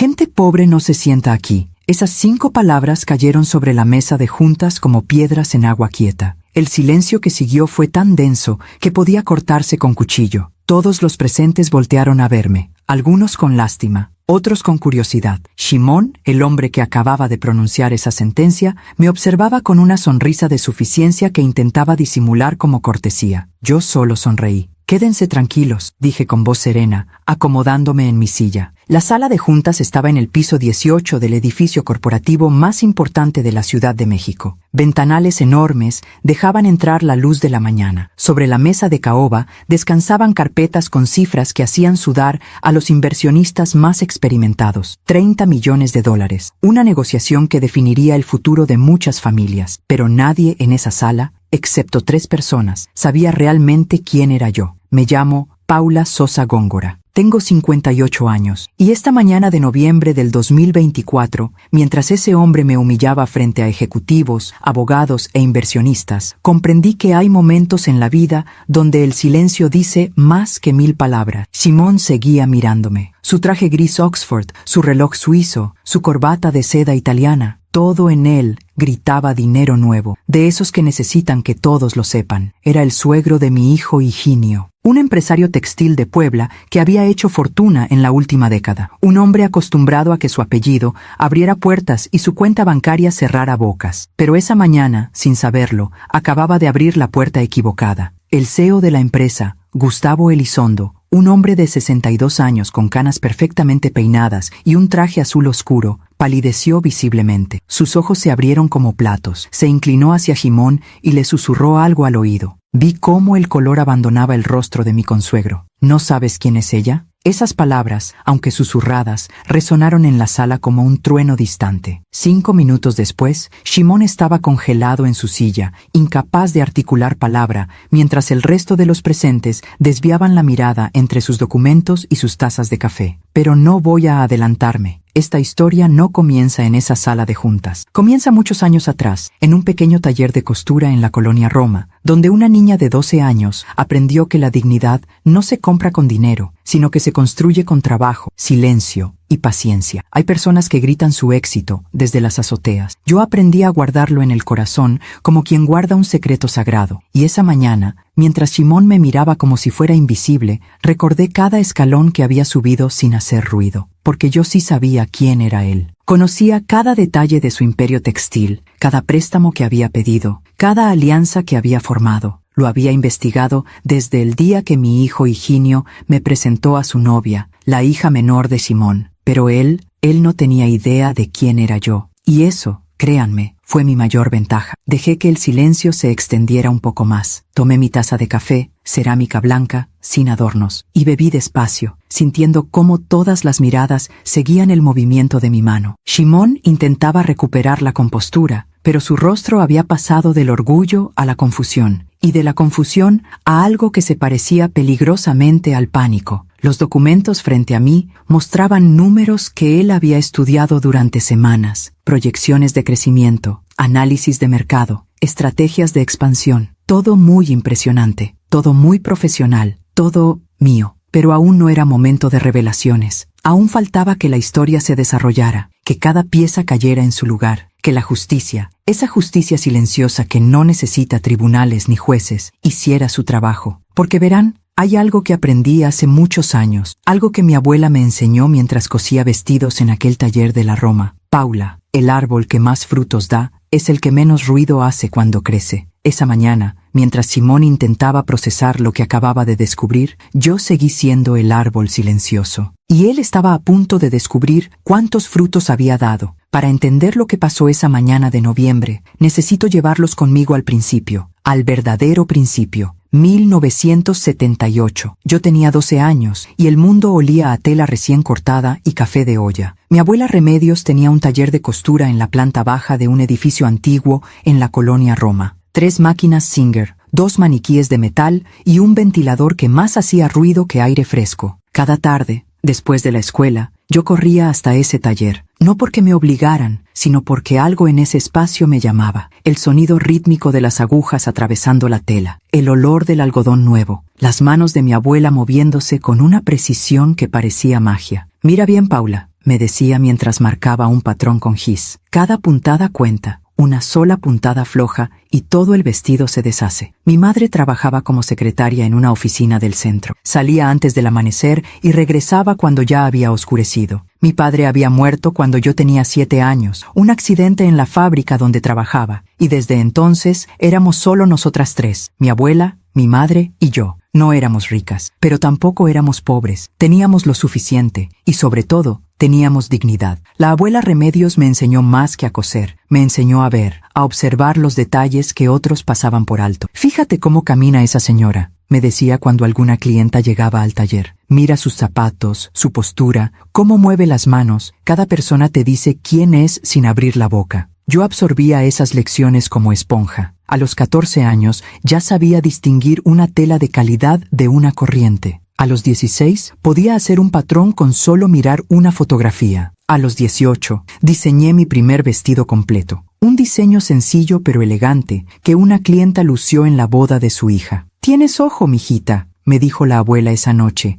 Gente pobre no se sienta aquí. Esas 5 palabras cayeron sobre la mesa de juntas como piedras en agua quieta. El silencio que siguió fue tan denso que podía cortarse con cuchillo. Todos los presentes voltearon a verme, algunos con lástima, otros con curiosidad. Shimon, el hombre que acababa de pronunciar esa sentencia, me observaba con una sonrisa de suficiencia que intentaba disimular como cortesía. Yo solo sonreí. «Quédense tranquilos», dije con voz serena, acomodándome en mi silla. La sala de juntas estaba en el piso 18 del edificio corporativo más importante de la Ciudad de México. Ventanales enormes dejaban entrar la luz de la mañana. Sobre la mesa de caoba descansaban carpetas con cifras que hacían sudar a los inversionistas más experimentados. $30 millones. Una negociación que definiría el futuro de muchas familias. Pero nadie en esa sala, excepto 3 personas, sabía realmente quién era yo. Me llamo Paula Sosa Góngora. Tengo 58 años, y esta mañana de noviembre del 2024, mientras ese hombre me humillaba frente a ejecutivos, abogados e inversionistas, comprendí que hay momentos en la vida donde el silencio dice más que 1000 palabras. Shimon seguía mirándome. Su traje gris Oxford, su reloj suizo, su corbata de seda italiana, todo en él gritaba dinero nuevo, de esos que necesitan que todos lo sepan. Era el suegro de mi hijo Higinio, un empresario textil de Puebla que había hecho fortuna en la última década. Un hombre acostumbrado a que su apellido abriera puertas y su cuenta bancaria cerrara bocas. Pero esa mañana, sin saberlo, acababa de abrir la puerta equivocada. El CEO de la empresa, Gustavo Elizondo, un hombre de 62 años con canas perfectamente peinadas y un traje azul oscuro, palideció visiblemente. Sus ojos se abrieron como platos. Se inclinó hacia Shimon y le susurró algo al oído. Vi cómo el color abandonaba el rostro de mi consuegro. ¿No sabes quién es ella? Esas palabras, aunque susurradas, resonaron en la sala como un trueno distante. 5 minutos después, Shimon estaba congelado en su silla, incapaz de articular palabra, mientras el resto de los presentes desviaban la mirada entre sus documentos y sus tazas de café. Pero no voy a adelantarme. Esta historia no comienza en esa sala de juntas. Comienza muchos años atrás, en un pequeño taller de costura en la colonia Roma, donde una niña de 12 años aprendió que la dignidad no se compra con dinero, sino que se construye con trabajo, silencio y paciencia. Hay personas que gritan su éxito desde las azoteas. Yo aprendí a guardarlo en el corazón como quien guarda un secreto sagrado. Y esa mañana, mientras Shimon me miraba como si fuera invisible, recordé cada escalón que había subido sin hacer ruido, porque yo sí sabía quién era él. Conocía cada detalle de su imperio textil, cada préstamo que había pedido, cada alianza que había formado. Lo había investigado desde el día que mi hijo Higinio me presentó a su novia, la hija menor de Shimon. Pero él no tenía idea de quién era yo. Y eso, créanme, fue mi mayor ventaja. Dejé que el silencio se extendiera un poco más. Tomé mi taza de café, cerámica blanca, sin adornos, y bebí despacio, sintiendo cómo todas las miradas seguían el movimiento de mi mano. Shimon intentaba recuperar la compostura, pero su rostro había pasado del orgullo a la confusión, y de la confusión a algo que se parecía peligrosamente al pánico. Los documentos frente a mí mostraban números que él había estudiado durante semanas, proyecciones de crecimiento, análisis de mercado, estrategias de expansión. Todo muy impresionante, todo muy profesional, todo mío. Pero aún no era momento de revelaciones. Aún faltaba que la historia se desarrollara, que cada pieza cayera en su lugar, que la justicia, esa justicia silenciosa que no necesita tribunales ni jueces, hiciera su trabajo. Porque verán, hay algo que aprendí hace muchos años, algo que mi abuela me enseñó mientras cosía vestidos en aquel taller de la Roma. Paula, el árbol que más frutos da, es el que menos ruido hace cuando crece. Esa mañana, mientras Shimon intentaba procesar lo que acababa de descubrir, yo seguí siendo el árbol silencioso. Y él estaba a punto de descubrir cuántos frutos había dado. Para entender lo que pasó esa mañana de noviembre, necesito llevarlos conmigo al principio, al verdadero principio. 1978. Yo tenía 12 años y el mundo olía a tela recién cortada y café de olla. Mi abuela Remedios tenía un taller de costura en la planta baja de un edificio antiguo en la colonia Roma. 3 máquinas Singer, 2 maniquíes de metal y un ventilador que más hacía ruido que aire fresco. Cada tarde, después de la escuela, yo corría hasta ese taller, no porque me obligaran, sino porque algo en ese espacio me llamaba. El sonido rítmico de las agujas atravesando la tela, el olor del algodón nuevo, las manos de mi abuela moviéndose con una precisión que parecía magia. «Mira bien, Paula», me decía mientras marcaba un patrón con gis. Cada puntada cuenta. Una sola puntada floja y todo el vestido se deshace. Mi madre trabajaba como secretaria en una oficina del centro. Salía antes del amanecer y regresaba cuando ya había oscurecido. Mi padre había muerto cuando yo tenía 7 años, un accidente en la fábrica donde trabajaba, y desde entonces éramos solo nosotras 3, mi abuela, mi madre y yo. No éramos ricas, pero tampoco éramos pobres. Teníamos lo suficiente y, sobre todo, teníamos dignidad. La abuela Remedios me enseñó más que a coser. Me enseñó a ver, a observar los detalles que otros pasaban por alto. Fíjate cómo camina esa señora, me decía cuando alguna clienta llegaba al taller. Mira sus zapatos, su postura, cómo mueve las manos. Cada persona te dice quién es sin abrir la boca. Yo absorbía esas lecciones como esponja. A los 14 años ya sabía distinguir una tela de calidad de una corriente. A los 16 podía hacer un patrón con solo mirar una fotografía. A los 18 diseñé mi primer vestido completo. Un diseño sencillo pero elegante que una clienta lució en la boda de su hija. «Tienes ojo, mijita», me dijo la abuela esa noche,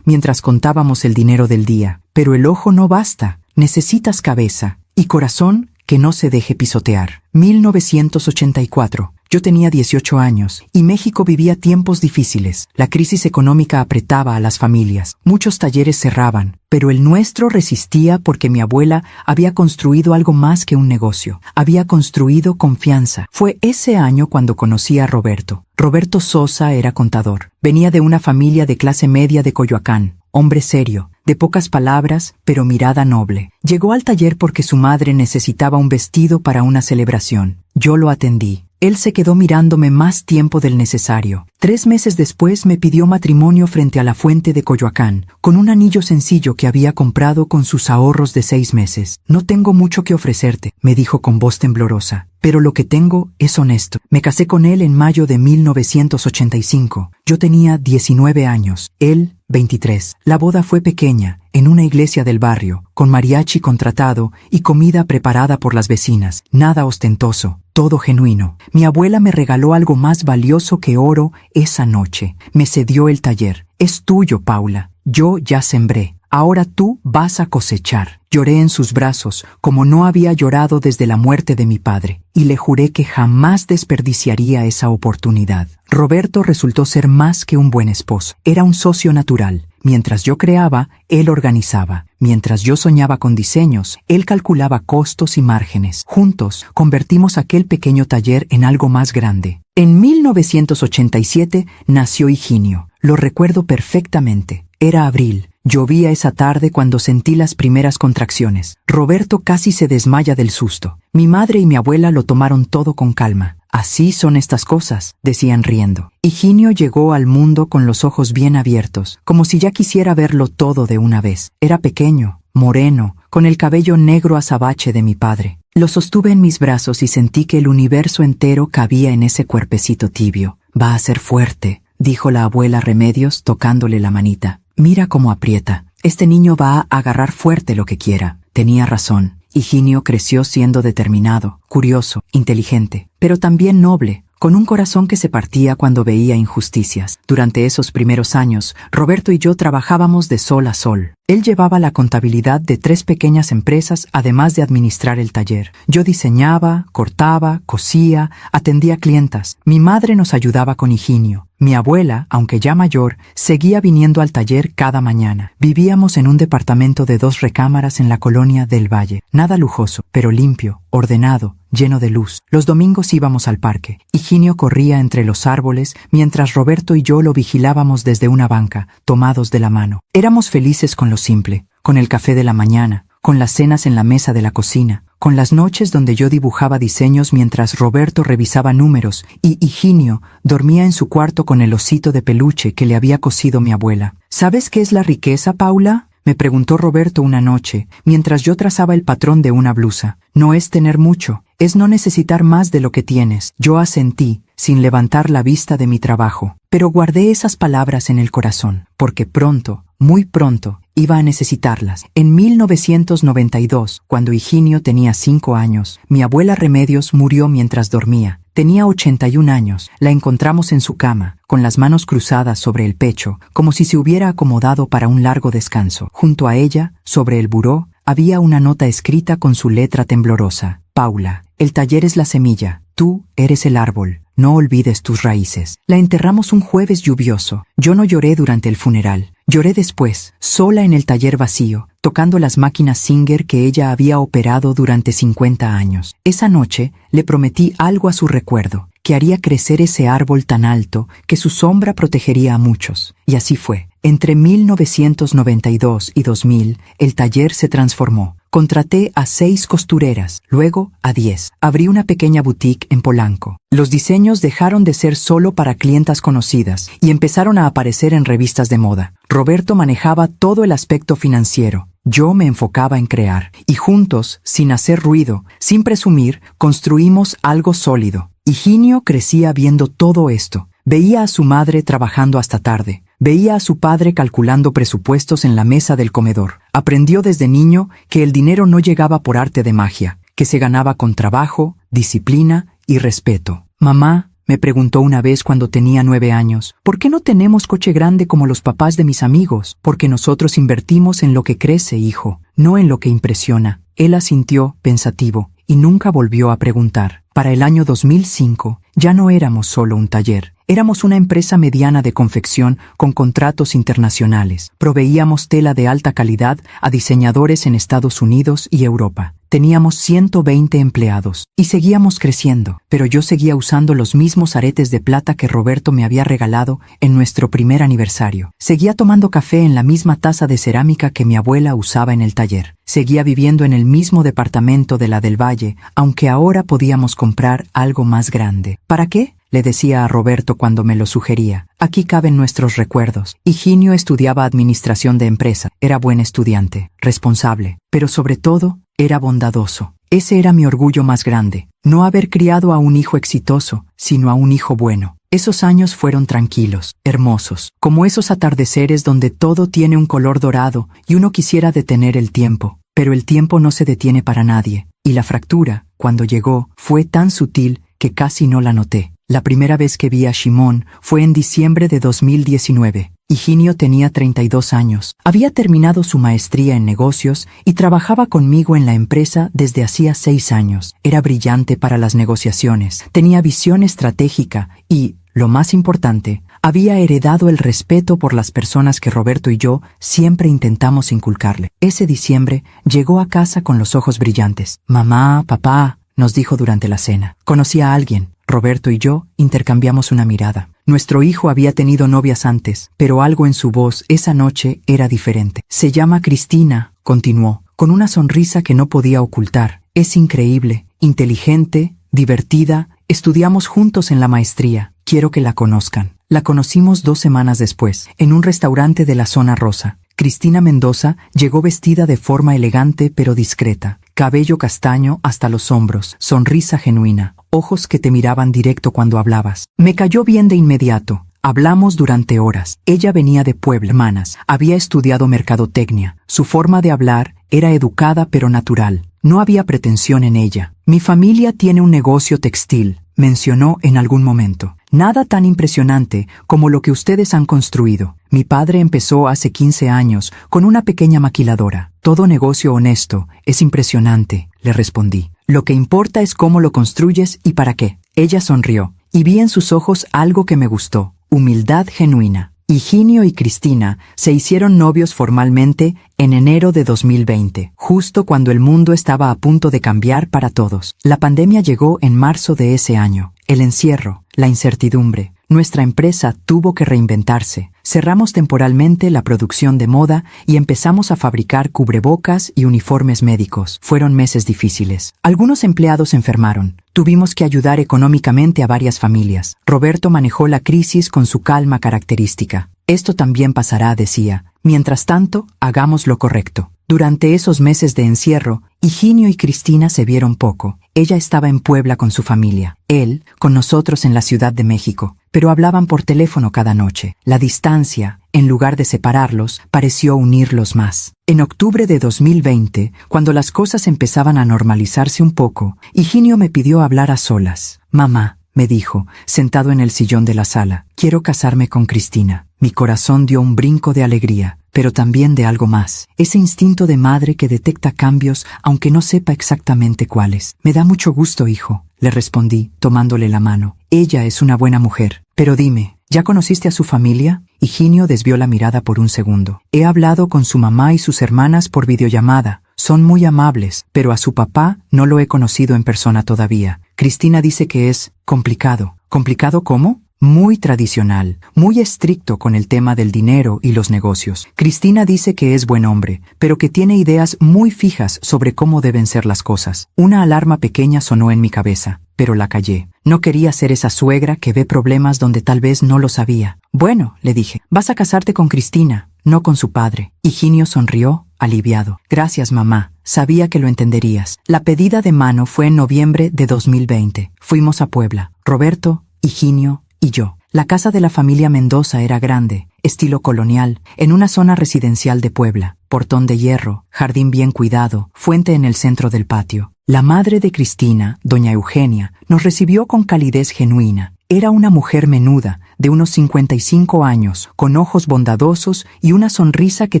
mientras contábamos el dinero del día. «Pero el ojo no basta, necesitas cabeza y corazón que no se deje pisotear». 1984. Yo tenía 18 años y México vivía tiempos difíciles. La crisis económica apretaba a las familias. Muchos talleres cerraban, pero el nuestro resistía porque mi abuela había construido algo más que un negocio. Había construido confianza. Fue ese año cuando conocí a Roberto. Roberto Sosa era contador. Venía de una familia de clase media de Coyoacán. Hombre serio, de pocas palabras, pero mirada noble. Llegó al taller porque su madre necesitaba un vestido para una celebración. Yo lo atendí. Él se quedó mirándome más tiempo del necesario. 3 meses después me pidió matrimonio frente a la fuente de Coyoacán, con un anillo sencillo que había comprado con sus ahorros de 6 meses. «No tengo mucho que ofrecerte», me dijo con voz temblorosa, «pero lo que tengo es honesto». Me casé con él en mayo de 1985. Yo tenía 19 años, él 23. La boda fue pequeña, en una iglesia del barrio, con mariachi contratado y comida preparada por las vecinas. Nada ostentoso, todo genuino. Mi abuela me regaló algo más valioso que oro esa noche. Me cedió el taller. «Es tuyo, Paula. Yo ya sembré. Ahora tú vas a cosechar». Lloré en sus brazos, como no había llorado desde la muerte de mi padre, y le juré que jamás desperdiciaría esa oportunidad. Roberto resultó ser más que un buen esposo. Era un socio natural. Mientras yo creaba, él organizaba. Mientras yo soñaba con diseños, él calculaba costos y márgenes. Juntos, convertimos aquel pequeño taller en algo más grande. En 1987 nació Higinio. Lo recuerdo perfectamente. Era abril. Llovía esa tarde cuando sentí las primeras contracciones. Roberto casi se desmaya del susto. Mi madre y mi abuela lo tomaron todo con calma. «Así son estas cosas», decían riendo. Higinio llegó al mundo con los ojos bien abiertos, como si ya quisiera verlo todo de una vez. Era pequeño, moreno, con el cabello negro azabache de mi padre. Lo sostuve en mis brazos y sentí que el universo entero cabía en ese cuerpecito tibio. «Va a ser fuerte», dijo la abuela Remedios tocándole la manita. «Mira cómo aprieta. Este niño va a agarrar fuerte lo que quiera». Tenía razón. Higinio creció siendo determinado, curioso, inteligente, pero también noble, con un corazón que se partía cuando veía injusticias. Durante esos primeros años, Roberto y yo trabajábamos de sol a sol. Él llevaba la contabilidad de 3 pequeñas empresas, además de administrar el taller. Yo diseñaba, cortaba, cosía, atendía clientas. Mi madre nos ayudaba con Higinio. Mi abuela, aunque ya mayor, seguía viniendo al taller cada mañana. Vivíamos en un departamento de 2 recámaras en la colonia del Valle. Nada lujoso, pero limpio, ordenado, lleno de luz. Los domingos íbamos al parque. Higinio corría entre los árboles, mientras Roberto y yo lo vigilábamos desde una banca, tomados de la mano. Éramos felices con lo simple, con el café de la mañana, con las cenas en la mesa de la cocina, con las noches donde yo dibujaba diseños mientras Roberto revisaba números y Higinio dormía en su cuarto con el osito de peluche que le había cosido mi abuela. ¿Sabes qué es la riqueza, Paula?, me preguntó Roberto una noche, mientras yo trazaba el patrón de una blusa. «No es tener mucho, es no necesitar más de lo que tienes». Yo asentí, sin levantar la vista de mi trabajo, pero guardé esas palabras en el corazón, porque pronto, muy pronto, iba a necesitarlas. En 1992, cuando Higinio tenía 5 años, mi abuela Remedios murió mientras dormía. Tenía 81 años. La encontramos en su cama, con las manos cruzadas sobre el pecho, como si se hubiera acomodado para un largo descanso. Junto a ella, sobre el buró, había una nota escrita con su letra temblorosa. Paula, el taller es la semilla, tú eres el árbol. No olvides tus raíces. La enterramos un jueves lluvioso. Yo no lloré durante el funeral. Lloré después, sola en el taller vacío, tocando las máquinas Singer que ella había operado durante 50 años. Esa noche le prometí algo a su recuerdo, que haría crecer ese árbol tan alto que su sombra protegería a muchos. Y así fue. Entre 1992 y 2000, el taller se transformó. Contraté a 6 costureras, luego a 10. Abrí una pequeña boutique en Polanco. Los diseños dejaron de ser solo para clientas conocidas y empezaron a aparecer en revistas de moda. Roberto manejaba todo el aspecto financiero. Yo me enfocaba en crear. Y juntos, sin hacer ruido, sin presumir, construimos algo sólido. Higinio crecía viendo todo esto. Veía a su madre trabajando hasta tarde. Veía a su padre calculando presupuestos en la mesa del comedor. Aprendió desde niño que el dinero no llegaba por arte de magia, que se ganaba con trabajo, disciplina y respeto. Mamá, me preguntó una vez cuando tenía 9 años, ¿por qué no tenemos coche grande como los papás de mis amigos? Porque nosotros invertimos en lo que crece, hijo, no en lo que impresiona. Él asintió, pensativo, y nunca volvió a preguntar. Para el año 2005, ya no éramos solo un taller. Éramos una empresa mediana de confección con contratos internacionales. Proveíamos tela de alta calidad a diseñadores en Estados Unidos y Europa. Teníamos 120 empleados y seguíamos creciendo, pero yo seguía usando los mismos aretes de plata que Roberto me había regalado en nuestro primer aniversario. Seguía tomando café en la misma taza de cerámica que mi abuela usaba en el taller. Seguía viviendo en el mismo departamento de la del Valle, aunque ahora podíamos comprar algo más grande. ¿Para qué? Le decía a Roberto cuando me lo sugería. Aquí caben nuestros recuerdos. Higinio estudiaba administración de empresa. Era buen estudiante, responsable, pero sobre todo, era bondadoso. Ese era mi orgullo más grande. No haber criado a un hijo exitoso, sino a un hijo bueno. Esos años fueron tranquilos, hermosos, como esos atardeceres donde todo tiene un color dorado y uno quisiera detener el tiempo. Pero el tiempo no se detiene para nadie. Y la fractura, cuando llegó, fue tan sutil que casi no la noté. La primera vez que vi a Shimon fue en diciembre de 2019. Higinio tenía 32 años. Había terminado su maestría en negocios y trabajaba conmigo en la empresa desde hacía 6 años. Era brillante para las negociaciones, tenía visión estratégica y, lo más importante, había heredado el respeto por las personas que Roberto y yo siempre intentamos inculcarle. Ese diciembre llegó a casa con los ojos brillantes. «Mamá, papá», nos dijo durante la cena. «Conocí a alguien». Roberto y yo intercambiamos una mirada. Nuestro hijo había tenido novias antes, pero algo en su voz esa noche era diferente. «Se llama Cristina», continuó, con una sonrisa que no podía ocultar. «Es increíble, inteligente, divertida. Estudiamos juntos en la maestría. Quiero que la conozcan». La conocimos 2 semanas después, en un restaurante de la zona rosa. Cristina Mendoza llegó vestida de forma elegante pero discreta. Cabello castaño hasta los hombros, sonrisa genuina, ojos que te miraban directo cuando hablabas. Me cayó bien de inmediato. Hablamos durante horas. Ella venía de Puebla, hermanas. Había estudiado mercadotecnia. Su forma de hablar era educada pero natural. No había pretensión en ella. «Mi familia tiene un negocio textil», mencionó en algún momento. «Nada tan impresionante como lo que ustedes han construido. Mi padre empezó hace 15 años con una pequeña maquiladora. Todo negocio honesto es impresionante», le respondí. «Lo que importa es cómo lo construyes y para qué». Ella sonrió, y vi en sus ojos algo que me gustó: humildad genuina. Higinio y Cristina se hicieron novios formalmente en enero de 2020, justo cuando el mundo estaba a punto de cambiar para todos. La pandemia llegó en marzo de ese año. El encierro, la incertidumbre. Nuestra empresa tuvo que reinventarse. Cerramos temporalmente la producción de moda y empezamos a fabricar cubrebocas y uniformes médicos. Fueron meses difíciles. Algunos empleados enfermaron. Tuvimos que ayudar económicamente a varias familias. Roberto manejó la crisis con su calma característica. «Esto también pasará», decía. «Mientras tanto, hagamos lo correcto». Durante esos meses de encierro, Higinio y Cristina se vieron poco. Ella estaba en Puebla con su familia, él con nosotros en la Ciudad de México, pero hablaban por teléfono cada noche. La distancia, en lugar de separarlos, pareció unirlos más. En octubre de 2020, cuando las cosas empezaban a normalizarse un poco, Higinio me pidió hablar a solas. «Mamá», me dijo, sentado en el sillón de la sala. Quiero casarme con Cristina. Mi corazón dio un brinco de alegría, pero también de algo más. Ese instinto de madre que detecta cambios aunque no sepa exactamente cuáles. Me da mucho gusto, hijo, le respondí, tomándole la mano. Ella es una buena mujer. Pero dime, ¿ya conociste a su familia? Higinio desvió la mirada por un segundo. He hablado con su mamá y sus hermanas por videollamada. Son muy amables, pero a su papá no lo he conocido en persona todavía. Cristina dice que es complicado. ¿Complicado cómo? Muy tradicional, muy estricto con el tema del dinero y los negocios. Cristina dice que es buen hombre, pero que tiene ideas muy fijas sobre cómo deben ser las cosas. Una alarma pequeña sonó en mi cabeza, pero la callé. No quería ser esa suegra que ve problemas donde tal vez no los había. Bueno, le dije, vas a casarte con Cristina, no con su padre. Higinio sonrió, aliviado. Gracias, mamá. Sabía que lo entenderías. La pedida de mano fue en noviembre de 2020. Fuimos a Puebla. Roberto, Higinio y yo. La casa de la familia Mendoza era grande, estilo colonial, en una zona residencial de Puebla. Portón de hierro, jardín bien cuidado, fuente en el centro del patio. La madre de Cristina, doña Eugenia, nos recibió con calidez genuina. Era una mujer menuda, de unos 55 años, con ojos bondadosos y una sonrisa que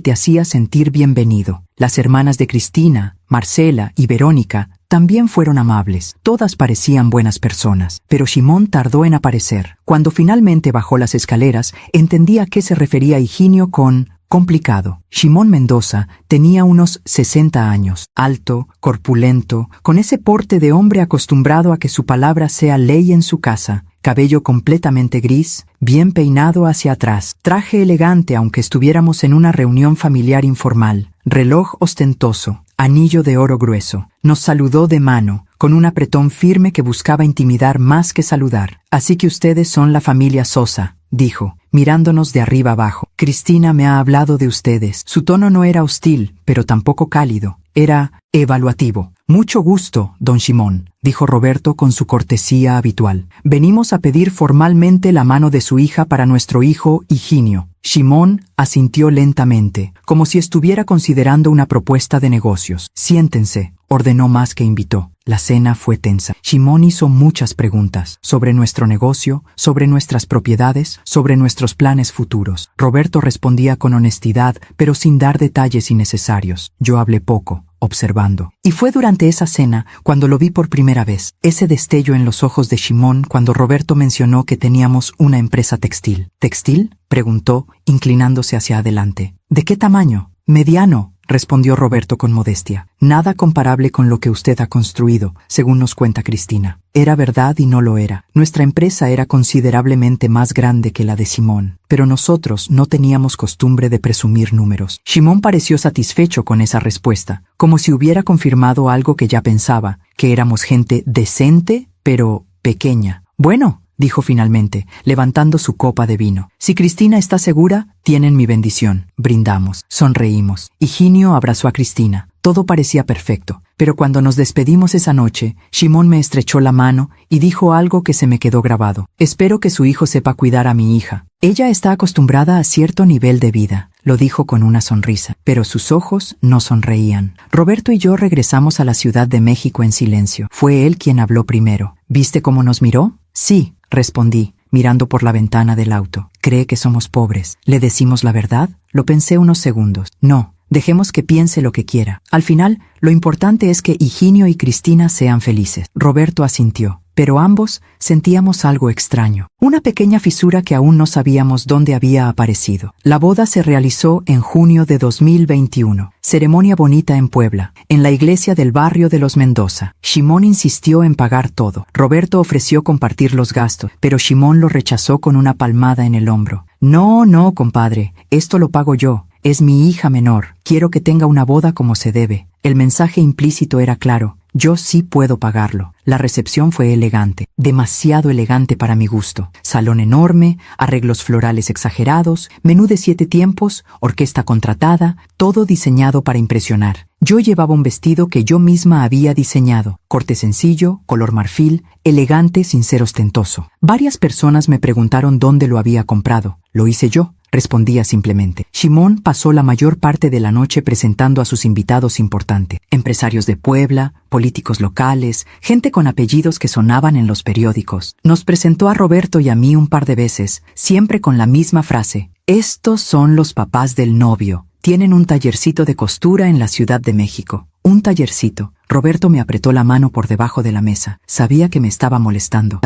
te hacía sentir bienvenido. Las hermanas de Cristina, Marcela y Verónica, también fueron amables. Todas parecían buenas personas, pero Shimon tardó en aparecer. Cuando finalmente bajó las escaleras, entendí a qué se refería Higinio con complicado. Shimon Mendoza tenía unos 60 años, alto, corpulento, con ese porte de hombre acostumbrado a que su palabra sea ley en su casa. Cabello completamente gris, bien peinado hacia atrás, traje elegante aunque estuviéramos en una reunión familiar informal, reloj ostentoso, anillo de oro grueso. Nos saludó de mano, con un apretón firme que buscaba intimidar más que saludar. Así que ustedes son la familia Sosa, dijo, mirándonos de arriba abajo. Cristina me ha hablado de ustedes. Su tono no era hostil, pero tampoco cálido. Era evaluativo. Mucho gusto, don Shimon, dijo Roberto con su cortesía habitual. Venimos a pedir formalmente la mano de su hija para nuestro hijo Higinio. Shimon asintió lentamente, como si estuviera considerando una propuesta de negocios. Siéntense, ordenó más que invitó. La cena fue tensa. Shimon hizo muchas preguntas sobre nuestro negocio, sobre nuestras propiedades, sobre nuestros planes futuros. Roberto respondía con honestidad, pero sin dar detalles innecesarios. Yo hablé poco, observando. Y fue durante esa cena cuando lo vi por primera vez. Ese destello en los ojos de Shimon cuando Roberto mencionó que teníamos una empresa textil. ¿Textil?, preguntó, inclinándose hacia adelante. ¿De qué tamaño? Mediano, respondió Roberto con modestia. Nada comparable con lo que usted ha construido, según nos cuenta Cristina. Era verdad y no lo era. Nuestra empresa era considerablemente más grande que la de Shimon, pero nosotros no teníamos costumbre de presumir números. Shimon pareció satisfecho con esa respuesta, como si hubiera confirmado algo que ya pensaba, que éramos gente decente, pero pequeña. Bueno, dijo finalmente, levantando su copa de vino. Si Cristina está segura, tienen mi bendición. Brindamos. Sonreímos. Higinio abrazó a Cristina. Todo parecía perfecto, pero cuando nos despedimos esa noche, Shimon me estrechó la mano y dijo algo que se me quedó grabado. Espero que su hijo sepa cuidar a mi hija. Ella está acostumbrada a cierto nivel de vida, lo dijo con una sonrisa, pero sus ojos no sonreían. Roberto y yo regresamos a la Ciudad de México en silencio. Fue él quien habló primero. ¿Viste cómo nos miró? Sí, respondí, mirando por la ventana del auto. ¿Cree que somos pobres? ¿Le decimos la verdad? Lo pensé unos segundos. No, dejemos que piense lo que quiera. Al final, lo importante es que Higinio y Cristina sean felices. Roberto asintió, pero ambos sentíamos algo extraño. Una pequeña fisura que aún no sabíamos dónde había aparecido. La boda se realizó en junio de 2021. Ceremonia bonita en Puebla, en la iglesia del barrio de los Mendoza. Shimon insistió en pagar todo. Roberto ofreció compartir los gastos, pero Shimon lo rechazó con una palmada en el hombro. No, compadre, esto lo pago yo. Es mi hija menor. Quiero que tenga una boda como se debe. El mensaje implícito era claro. Yo sí puedo pagarlo. La recepción fue elegante, demasiado elegante para mi gusto. Salón enorme, arreglos florales exagerados, menú de 7 tiempos, orquesta contratada, todo diseñado para impresionar. Yo llevaba un vestido que yo misma había diseñado, corte sencillo, color marfil, elegante sin ser ostentoso. Varias personas me preguntaron dónde lo había comprado. Lo hice yo, respondía simplemente. Shimon pasó la mayor parte de la noche presentando a sus invitados importantes, empresarios de Puebla, políticos locales, gente con apellidos que sonaban en los periódicos. Nos presentó a Roberto y a mí un par de veces, siempre con la misma frase: estos son los papás del novio. Tienen un tallercito de costura en la Ciudad de México. Un tallercito. Roberto me apretó la mano por debajo de la mesa. Sabía que me estaba molestando.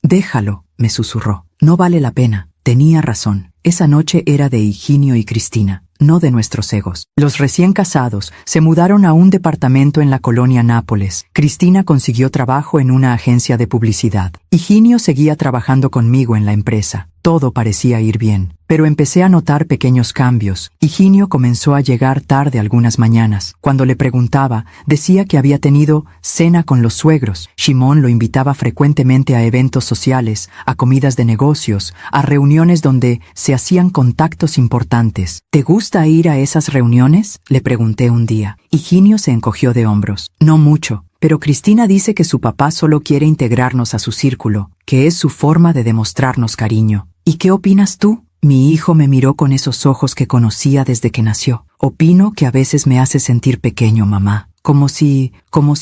Déjalo, me susurró. No vale la pena. Tenía razón. Esa noche era de Higinio y Cristina, no de nuestros egos. Los recién casados se mudaron a un departamento en la colonia Nápoles. Cristina consiguió trabajo en una agencia de publicidad. Higinio seguía trabajando conmigo en la empresa. Todo parecía ir bien, pero empecé a notar pequeños cambios. Higinio comenzó a llegar tarde algunas mañanas. Cuando le preguntaba, decía que había tenido cena con los suegros. Shimon lo invitaba frecuentemente a eventos sociales, a comidas de negocios, a reuniones donde se hacían contactos importantes. ¿Te gusta ir a esas reuniones?, le pregunté un día. Higinio se encogió de hombros. No mucho. Pero Cristina dice que su papá solo quiere integrarnos a su círculo, que es su forma de demostrarnos cariño. ¿Y qué opinas tú? Mi hijo me miró con esos ojos que conocía desde que nació. Opino que a veces me hace sentir pequeño, mamá. Como si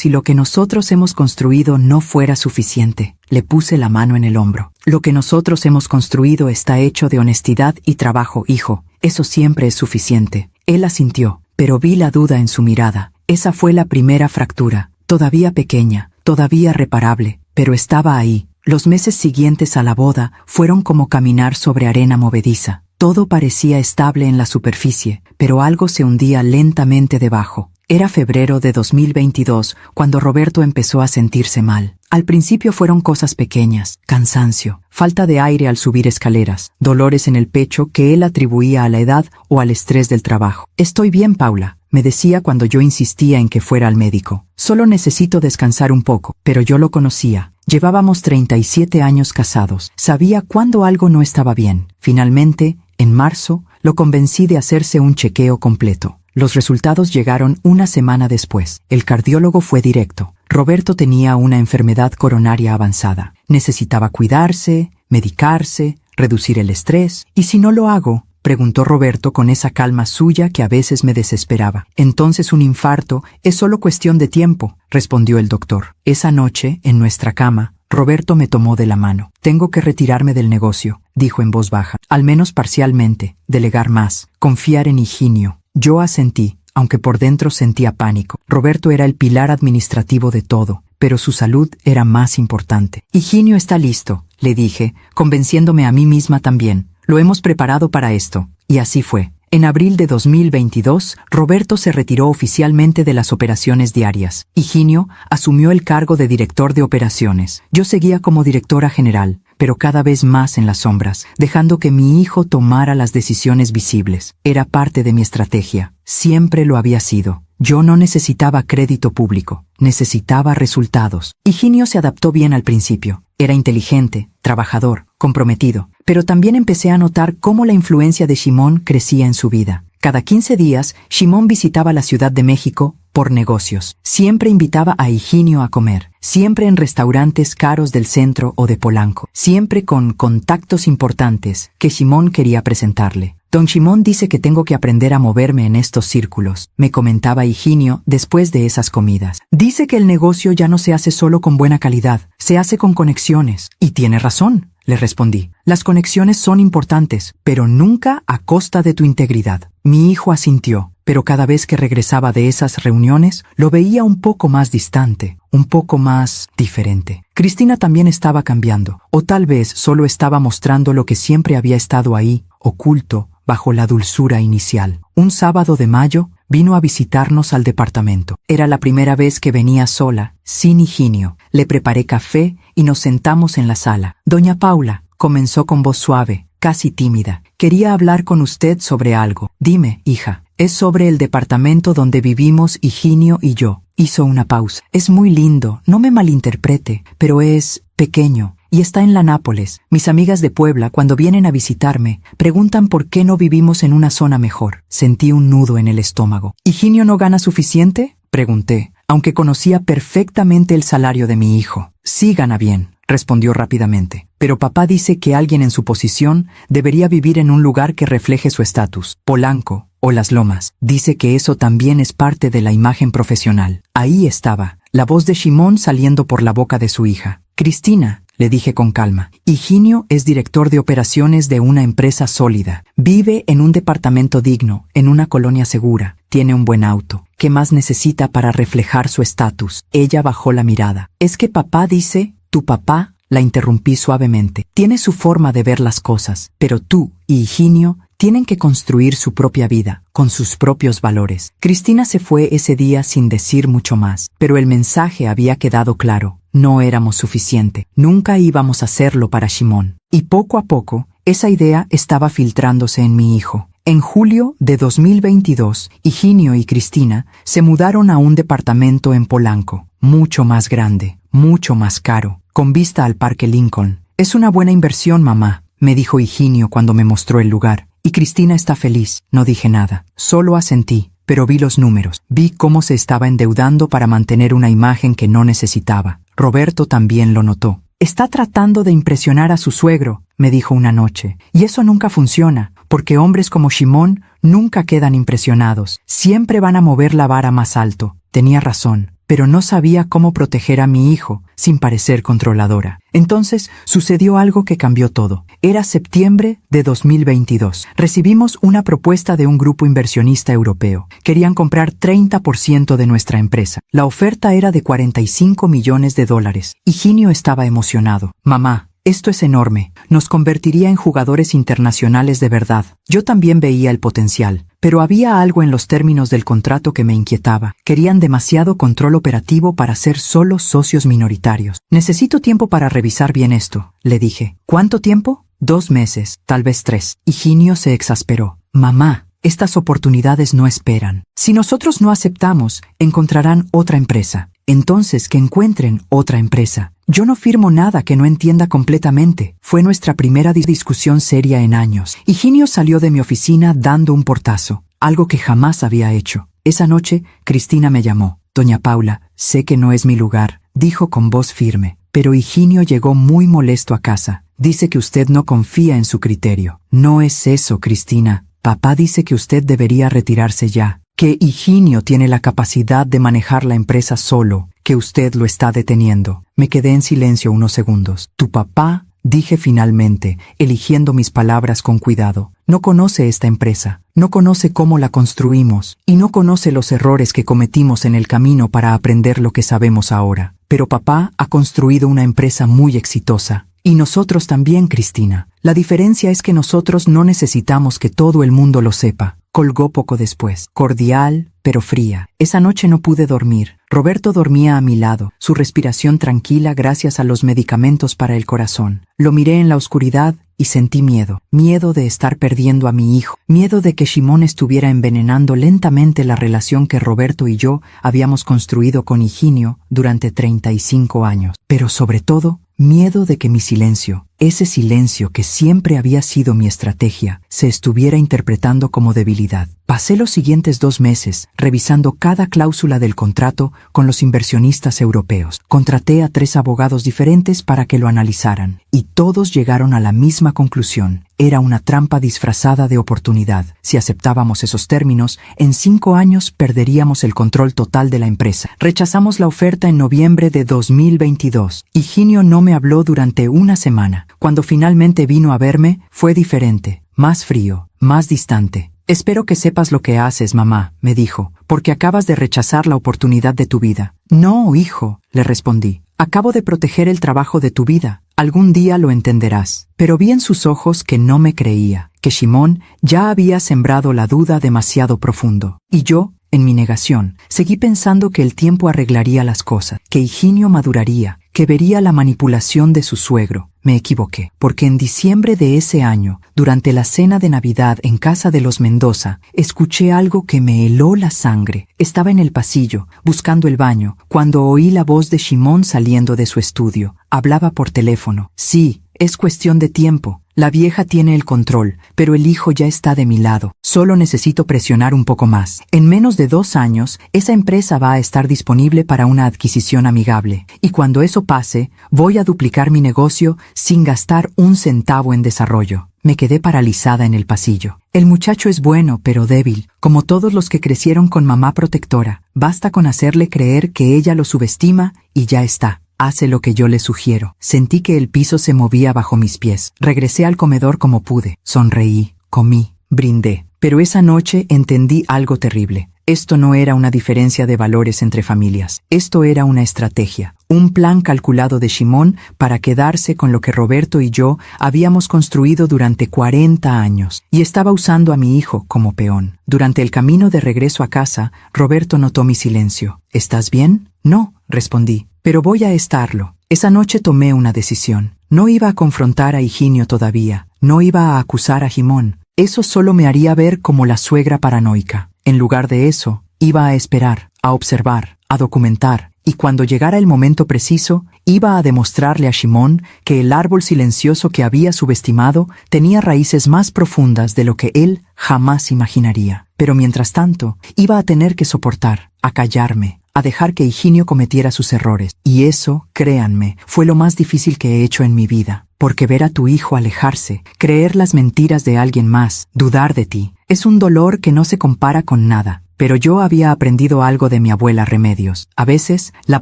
lo que nosotros hemos construido no fuera suficiente. Le puse la mano en el hombro. Lo que nosotros hemos construido está hecho de honestidad y trabajo, hijo. Eso siempre es suficiente. Él asintió, pero vi la duda en su mirada. Esa fue la primera fractura. Todavía pequeña, todavía reparable, pero estaba ahí. Los meses siguientes a la boda fueron como caminar sobre arena movediza. Todo parecía estable en la superficie, pero algo se hundía lentamente debajo. Era febrero de 2022 cuando Roberto empezó a sentirse mal. Al principio fueron cosas pequeñas: cansancio, falta de aire al subir escaleras, dolores en el pecho que él atribuía a la edad o al estrés del trabajo. «Estoy bien, Paula», me decía cuando yo insistía en que fuera al médico. «Solo necesito descansar un poco». Pero yo lo conocía. Llevábamos 37 años casados. Sabía cuándo algo no estaba bien. Finalmente, en marzo, lo convencí de hacerse un chequeo completo. Los resultados llegaron una semana después. El cardiólogo fue directo. Roberto tenía una enfermedad coronaria avanzada. Necesitaba cuidarse, medicarse, reducir el estrés. «¿Y si no lo hago?», preguntó Roberto con esa calma suya que a veces me desesperaba. «Entonces un infarto es solo cuestión de tiempo», respondió el doctor. Esa noche, en nuestra cama, Roberto me tomó de la mano. «Tengo que retirarme del negocio», dijo en voz baja. «Al menos parcialmente, delegar más, confiar en Higinio». Yo asentí, aunque por dentro sentía pánico. Roberto era el pilar administrativo de todo, pero su salud era más importante. «Higinio está listo», le dije, convenciéndome a mí misma también. «Lo hemos preparado para esto». Y así fue. En abril de 2022, Roberto se retiró oficialmente de las operaciones diarias. Higinio asumió el cargo de director de operaciones. Yo seguía como directora general, pero cada vez más en las sombras, dejando que mi hijo tomara las decisiones visibles. Era parte de mi estrategia. Siempre lo había sido. Yo no necesitaba crédito público, necesitaba resultados. Higinio se adaptó bien al principio. Era inteligente, trabajador, comprometido, pero también empecé a notar cómo la influencia de Shimon crecía en su vida. Cada 15 días, Shimon visitaba la Ciudad de México por negocios. Siempre invitaba a Higinio a comer, siempre en restaurantes caros del centro o de Polanco, siempre con contactos importantes que Shimon quería presentarle. «Don Shimon dice que tengo que aprender a moverme en estos círculos», me comentaba Higinio después de esas comidas. «Dice que el negocio ya no se hace solo con buena calidad, se hace con conexiones». «Y tiene razón», le respondí. «Las conexiones son importantes, pero nunca a costa de tu integridad». Mi hijo asintió, pero cada vez que regresaba de esas reuniones, lo veía un poco más distante, un poco más diferente. Cristina también estaba cambiando, o tal vez solo estaba mostrando lo que siempre había estado ahí, oculto, bajo la dulzura inicial. Un sábado de mayo vino a visitarnos al departamento. Era la primera vez que venía sola, sin Higinio. Le preparé café y nos sentamos en la sala. «Doña Paula», comenzó con voz suave, casi tímida, «quería hablar con usted sobre algo». «Dime, hija». «Es sobre el departamento donde vivimos Higinio y yo». Hizo una pausa. «Es muy lindo, no me malinterprete, pero es pequeño. Y está en la Nápoles. Mis amigas de Puebla, cuando vienen a visitarme, preguntan por qué no vivimos en una zona mejor». Sentí un nudo en el estómago. «¿Higinio no gana suficiente?», pregunté, aunque conocía perfectamente el salario de mi hijo. «Sí gana bien», respondió rápidamente. Pero papá dice que alguien en su posición debería vivir en un lugar que refleje su estatus. Polanco o Las Lomas. Dice que eso también es parte de la imagen profesional. Ahí estaba, la voz de Shimon saliendo por la boca de su hija. Cristina, le dije con calma. Higinio es director de operaciones de una empresa sólida. Vive en un departamento digno, en una colonia segura. Tiene un buen auto. ¿Qué más necesita para reflejar su estatus? Ella bajó la mirada. Es que papá dice, tu papá, la interrumpí suavemente. Tiene su forma de ver las cosas, pero tú y Higinio tienen que construir su propia vida, con sus propios valores. Cristina se fue ese día sin decir mucho más, pero el mensaje había quedado claro. No éramos suficiente. Nunca íbamos a hacerlo para Shimon. Y poco a poco, esa idea estaba filtrándose en mi hijo. En julio de 2022, Higinio y Cristina se mudaron a un departamento en Polanco, mucho más grande, mucho más caro, con vista al Parque Lincoln. Es una buena inversión, mamá, me dijo Higinio cuando me mostró el lugar. Y Cristina está feliz. No dije nada, solo asentí, pero vi los números. Vi cómo se estaba endeudando para mantener una imagen que no necesitaba. Roberto también lo notó. Está tratando de impresionar a su suegro, me dijo una noche. Y eso nunca funciona, porque hombres como Shimon nunca quedan impresionados. Siempre van a mover la vara más alto. Tenía razón, pero no sabía cómo proteger a mi hijo sin parecer controladora. Entonces sucedió algo que cambió todo. Era septiembre de 2022. Recibimos una propuesta de un grupo inversionista europeo. Querían comprar 30% de nuestra empresa. La oferta era de $45 millones. Higinio estaba emocionado. Mamá, esto es enorme. Nos convertiría en jugadores internacionales de verdad. Yo también veía el potencial. Pero había algo en los términos del contrato que me inquietaba. Querían demasiado control operativo para ser solo socios minoritarios. Necesito tiempo para revisar bien esto, le dije. ¿Cuánto tiempo? 2 meses, tal vez 3. Higinio se exasperó. Mamá, estas oportunidades no esperan. Si nosotros no aceptamos, encontrarán otra empresa. Entonces que encuentren otra empresa. Yo no firmo nada que no entienda completamente. Fue nuestra primera discusión seria en años. Higinio salió de mi oficina dando un portazo, algo que jamás había hecho. Esa noche, Cristina me llamó. Doña Paula, sé que no es mi lugar, dijo con voz firme. Pero Higinio llegó muy molesto a casa. Dice que usted no confía en su criterio. No es eso, Cristina. Papá dice que usted debería retirarse ya. Que Higinio tiene la capacidad de manejar la empresa solo, que usted lo está deteniendo. Me quedé en silencio unos segundos. Tu papá, dije finalmente, eligiendo mis palabras con cuidado, no conoce esta empresa, no conoce cómo la construimos, y no conoce los errores que cometimos en el camino para aprender lo que sabemos ahora. Pero papá ha construido una empresa muy exitosa. Y nosotros también, Cristina. La diferencia es que nosotros no necesitamos que todo el mundo lo sepa. Colgó poco después, cordial, pero fría. Esa noche no pude dormir. Roberto dormía a mi lado, su respiración tranquila gracias a los medicamentos para el corazón. Lo miré en la oscuridad y sentí miedo. Miedo de estar perdiendo a mi hijo. Miedo de que Shimon estuviera envenenando lentamente la relación que Roberto y yo habíamos construido con Higinio durante 35 años. Pero sobre todo, miedo de que mi silencio, ese silencio que siempre había sido mi estrategia, se estuviera interpretando como debilidad. Pasé los siguientes 2 meses revisando cada cláusula del contrato con los inversionistas europeos. Contraté a 3 abogados diferentes para que lo analizaran, y todos llegaron a la misma conclusión. Era una trampa disfrazada de oportunidad. Si aceptábamos esos términos, en 5 años perderíamos el control total de la empresa. Rechazamos la oferta en noviembre de 2022. Higinio no me habló durante una semana. Cuando finalmente vino a verme, fue diferente, más frío, más distante. Espero que sepas lo que haces, mamá, me dijo, porque acabas de rechazar la oportunidad de tu vida. No, hijo, le respondí. Acabo de proteger el trabajo de tu vida. Algún día lo entenderás. Pero vi en sus ojos que no me creía, que Shimon ya había sembrado la duda demasiado profundo. Y yo, en mi negación, seguí pensando que el tiempo arreglaría las cosas, que Higinio maduraría, que vería la manipulación de su suegro. Me equivoqué, porque en diciembre de ese año, durante la cena de Navidad en casa de los Mendoza, escuché algo que me heló la sangre. Estaba en el pasillo, buscando el baño, cuando oí la voz de Shimon saliendo de su estudio. Hablaba por teléfono. Sí, Es cuestión de tiempo. La vieja tiene el control, pero el hijo ya está de mi lado. Solo necesito presionar un poco más. En menos de 2 años, esa empresa va a estar disponible para una adquisición amigable. Y cuando eso pase, voy a duplicar mi negocio sin gastar un centavo en desarrollo. Me quedé paralizada en el pasillo. El muchacho es bueno, pero débil, como todos los que crecieron con mamá protectora. Basta con hacerle creer que ella lo subestima y ya está. Hace lo que yo le sugiero. Sentí que el piso se movía bajo mis pies. Regresé al comedor como pude. Sonreí, comí, brindé. Pero esa noche entendí algo terrible. Esto no era una diferencia de valores entre familias. Esto era una estrategia. Un plan calculado de Shimon para quedarse con lo que Roberto y yo habíamos construido durante 40 años. Y estaba usando a mi hijo como peón. Durante el camino de regreso a casa, Roberto notó mi silencio. ¿Estás bien? No, respondí. Pero voy a estarlo. Esa noche tomé una decisión. No iba a confrontar a Higinio todavía. No iba a acusar a Shimon. Eso solo me haría ver como la suegra paranoica. En lugar de eso, iba a esperar, a observar, a documentar, y cuando llegara el momento preciso, iba a demostrarle a Shimon que el árbol silencioso que había subestimado tenía raíces más profundas de lo que él jamás imaginaría. Pero mientras tanto, iba a tener que soportar, a callarme, a dejar que Higinio cometiera sus errores. Y eso, créanme, fue lo más difícil que he hecho en mi vida. Porque ver a tu hijo alejarse, creer las mentiras de alguien más, dudar de ti, es un dolor que no se compara con nada. Pero yo había aprendido algo de mi abuela Remedios. A veces, la